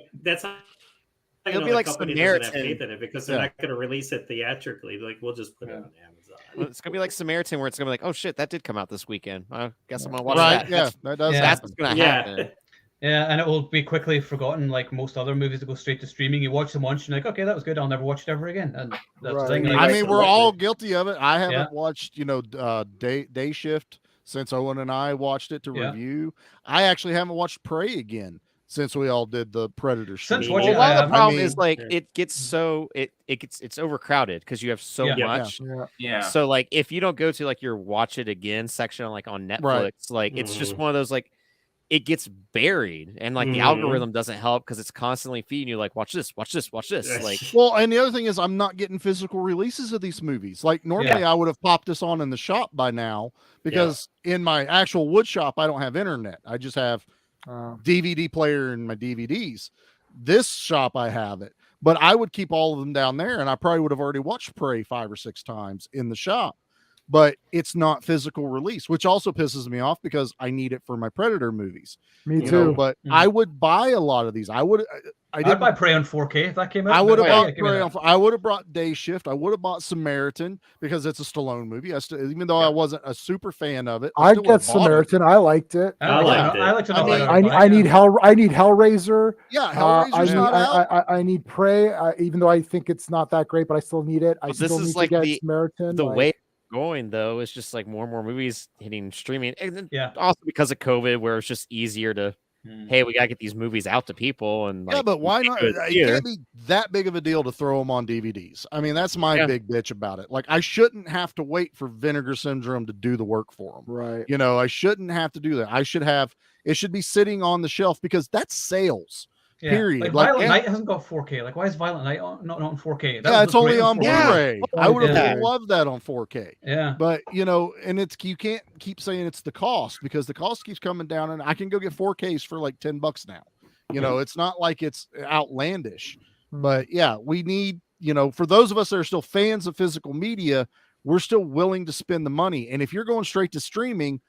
it'll be like Samaritan because they're not going to release it theatrically. Like we'll just put it on Amazon. Well, it's gonna be like Samaritan, where it's gonna be like, oh shit, that did come out this weekend. I guess I'm gonna watch that. Yeah, that does. That's what's gonna happen. Yeah, and it will be quickly forgotten, like most other movies that go straight to streaming. You watch them once, you're like, okay, that was good. I'll never watch it ever again. And that's the thing. I mean, we're all guilty of it. I haven't watched, Day Shift since Owen and I watched it to review. I actually haven't watched Prey again since we all did the Predator shoot. Well, a lot of the problem is it gets so it's overcrowded because you have so much. Yeah. So if you don't go to your watch it again section on Netflix, it's just one of those it gets buried, and the algorithm doesn't help because it's constantly feeding you watch this. Well, and the other thing is I'm not getting physical releases of these movies. Normally I would have popped this on in the shop by now because in my actual wood shop I don't have internet. I just have DVD player and my DVDs. This shop I have it, but I would keep all of them down there, and I probably would have already watched Prey 5 or 6 times in the shop. But it's not physical release, which also pisses me off because I need it for my Predator movies. Me too. But I would buy a lot of these. I'd buy Prey on 4K if that came out. I would have bought Prey on. I would have brought Day Shift. I would have bought Samaritan because it's a Stallone movie. Even though I wasn't a super fan of it, I'd get Samaritan. I liked it. I liked it. I need Hellraiser. Yeah, Hellraiser's not out. I need Prey. Even though I think it's not that great, but I still need it. I still need to get Samaritan. The way going though is just more and more movies hitting streaming, and then also because of COVID, where it's just easier to hey, we gotta get these movies out to people. And but why not? It can't be that big of a deal to throw them on DVDs. I mean, that's my big bitch about it. I shouldn't have to wait for Vinegar Syndrome to do the work for them. Right. I shouldn't have to do that. It should be sitting on the shelf because that's sales. Yeah. Period. Like Like, Violent Night hasn't got 4K. Like, why is Violent Night not on 4K? That yeah, would it's look only great on 4K. Blu-ray. I would have Yeah. loved that on 4K. Yeah. But you know, and it's you can't keep saying it's the cost because the cost keeps coming down, and I can go get 4Ks for like $10 now. You know, it's not like it's outlandish. But yeah, we need, you know, for those of us that are still fans of physical media, we're still willing to spend the money. And if you're going straight to streaming,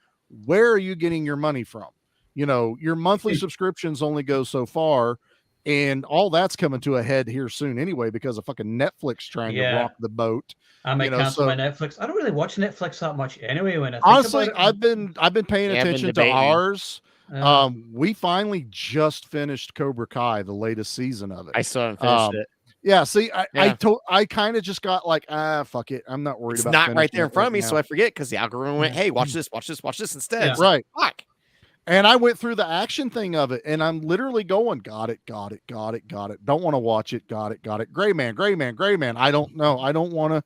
where are you getting your money from? You know, your monthly subscriptions only go so far, and all that's coming to a head here soon anyway because of fucking Netflix trying to rock the boat. I might cancel my Netflix. I don't really watch Netflix that much anyway. When I think honestly, about it. I've been paying attention to ours. We finally just finished Cobra Kai, the latest season of it. I still haven't finished it. Yeah, see, I kind of just got like, fuck it. I'm not worried it's about not right there in front of me, now. so I forget because the algorithm went, hey, watch this instead. Yeah. Right. Fuck. And I went through the action thing of it, and I'm literally going, got it. Don't want to watch it. Got it. Gray Man. I don't know. I don't want to.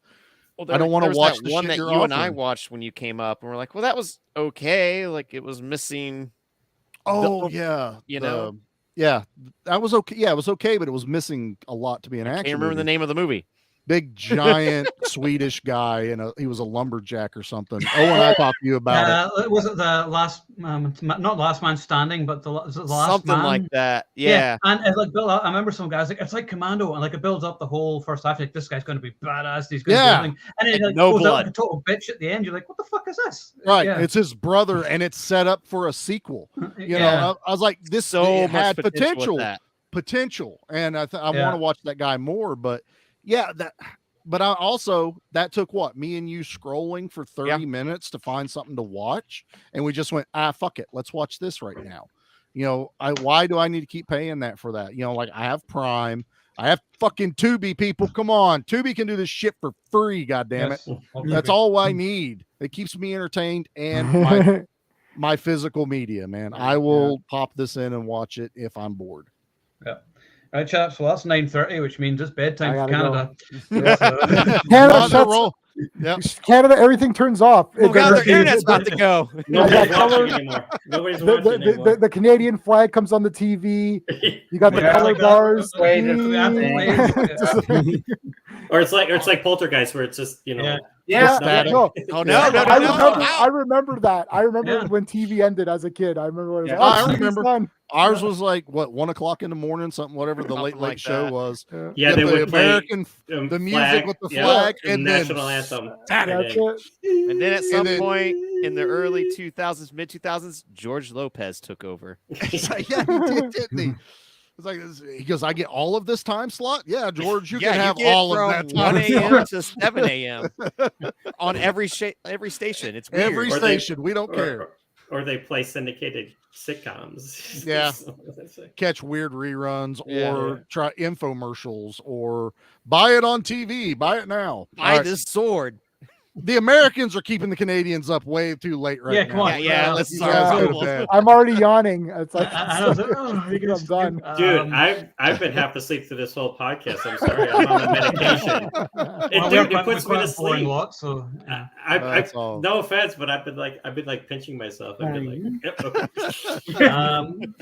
Well, I don't want to watch that the one shit that you're you and I offering. watched when you came up, and we're like, well, that was okay. Like it was missing. Oh yeah, you know. Yeah, that was okay. Yeah, it was okay, but it was missing a lot to be an action. I can't remember the name of the movie. Big giant Swedish guy, and he was a lumberjack or something. Oh, and I talked to you about it. Was it the last, not Last Man Standing, but the last something man? like that? Yeah. And it's like I remember some guys like it's like Commando, and like it builds up the whole first half. Like this guy's going to be badass. He's going to do everything, and then like no goes blood. out like a total bitch at the end. You're like, what the fuck is this? Right, Yeah. it's his brother, and it's set up for a sequel. You know, I was like, this so had much potential, and I want Yeah. to watch that guy more. But yeah, but I also that took what me and you scrolling for 30 minutes to find something to watch, and we just went, fuck it, let's watch this right now. You know, why do I need to keep paying that for that? You know, like I have Prime, I have fucking Tubi. People, come on, Tubi can do this shit for free. God damn it, that's all I need. It keeps me entertained and my physical media, man. I will pop this in and watch it if I'm bored. Yeah. All right, chaps. Well, that's 9:30, which means it's bedtime for Canada. Canada shuts. Canada, everything turns off. Oh God, their internet's about to go. Nobody's watching anymore. Nobody's watching anymore. The Canadian flag comes on the TV. You got the color bars. Or it's like Poltergeist, where it's just I remember that. I remember when TV ended as a kid. I remember. I remember. Ours was like what 1 o'clock in the morning, something, whatever the late show was. Yeah, they would American play the music with the flag and then national anthem. And then at some point in the early 2000s, mid 2000s, George Lopez took over. Yeah, he did, didn't he? It's like he goes, I get all of this time slot. Yeah, George, you can have all of that time 1 a.m. to 7 a.m. on every station. It's weird. Every station. We don't care. Or they play syndicated sitcoms. Yeah. Catch weird reruns or try infomercials or buy it on TV. Buy it now. Buy this sword. The Americans are keeping the Canadians up way too late right now. Come on. Let's I'm already yawning. It's like I'm done. Dude, I've been half asleep through this whole podcast. I'm sorry. I'm on the medication. It puts me to sleep. So no offense, but I've been like pinching myself. I've been like, yep, okay.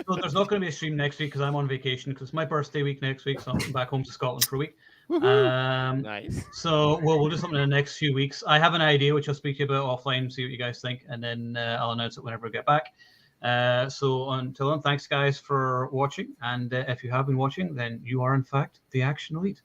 So there's not going to be a stream next week because I'm on vacation because it's my birthday week next week, so I'm back home to Scotland for a week. Nice. So we'll do something in the next few weeks. I have an idea which I'll speak to you about offline, see what you guys think, and then I'll announce it whenever I get back. So until then, thanks guys for watching, and if you have been watching, then you are in fact the Action Elite.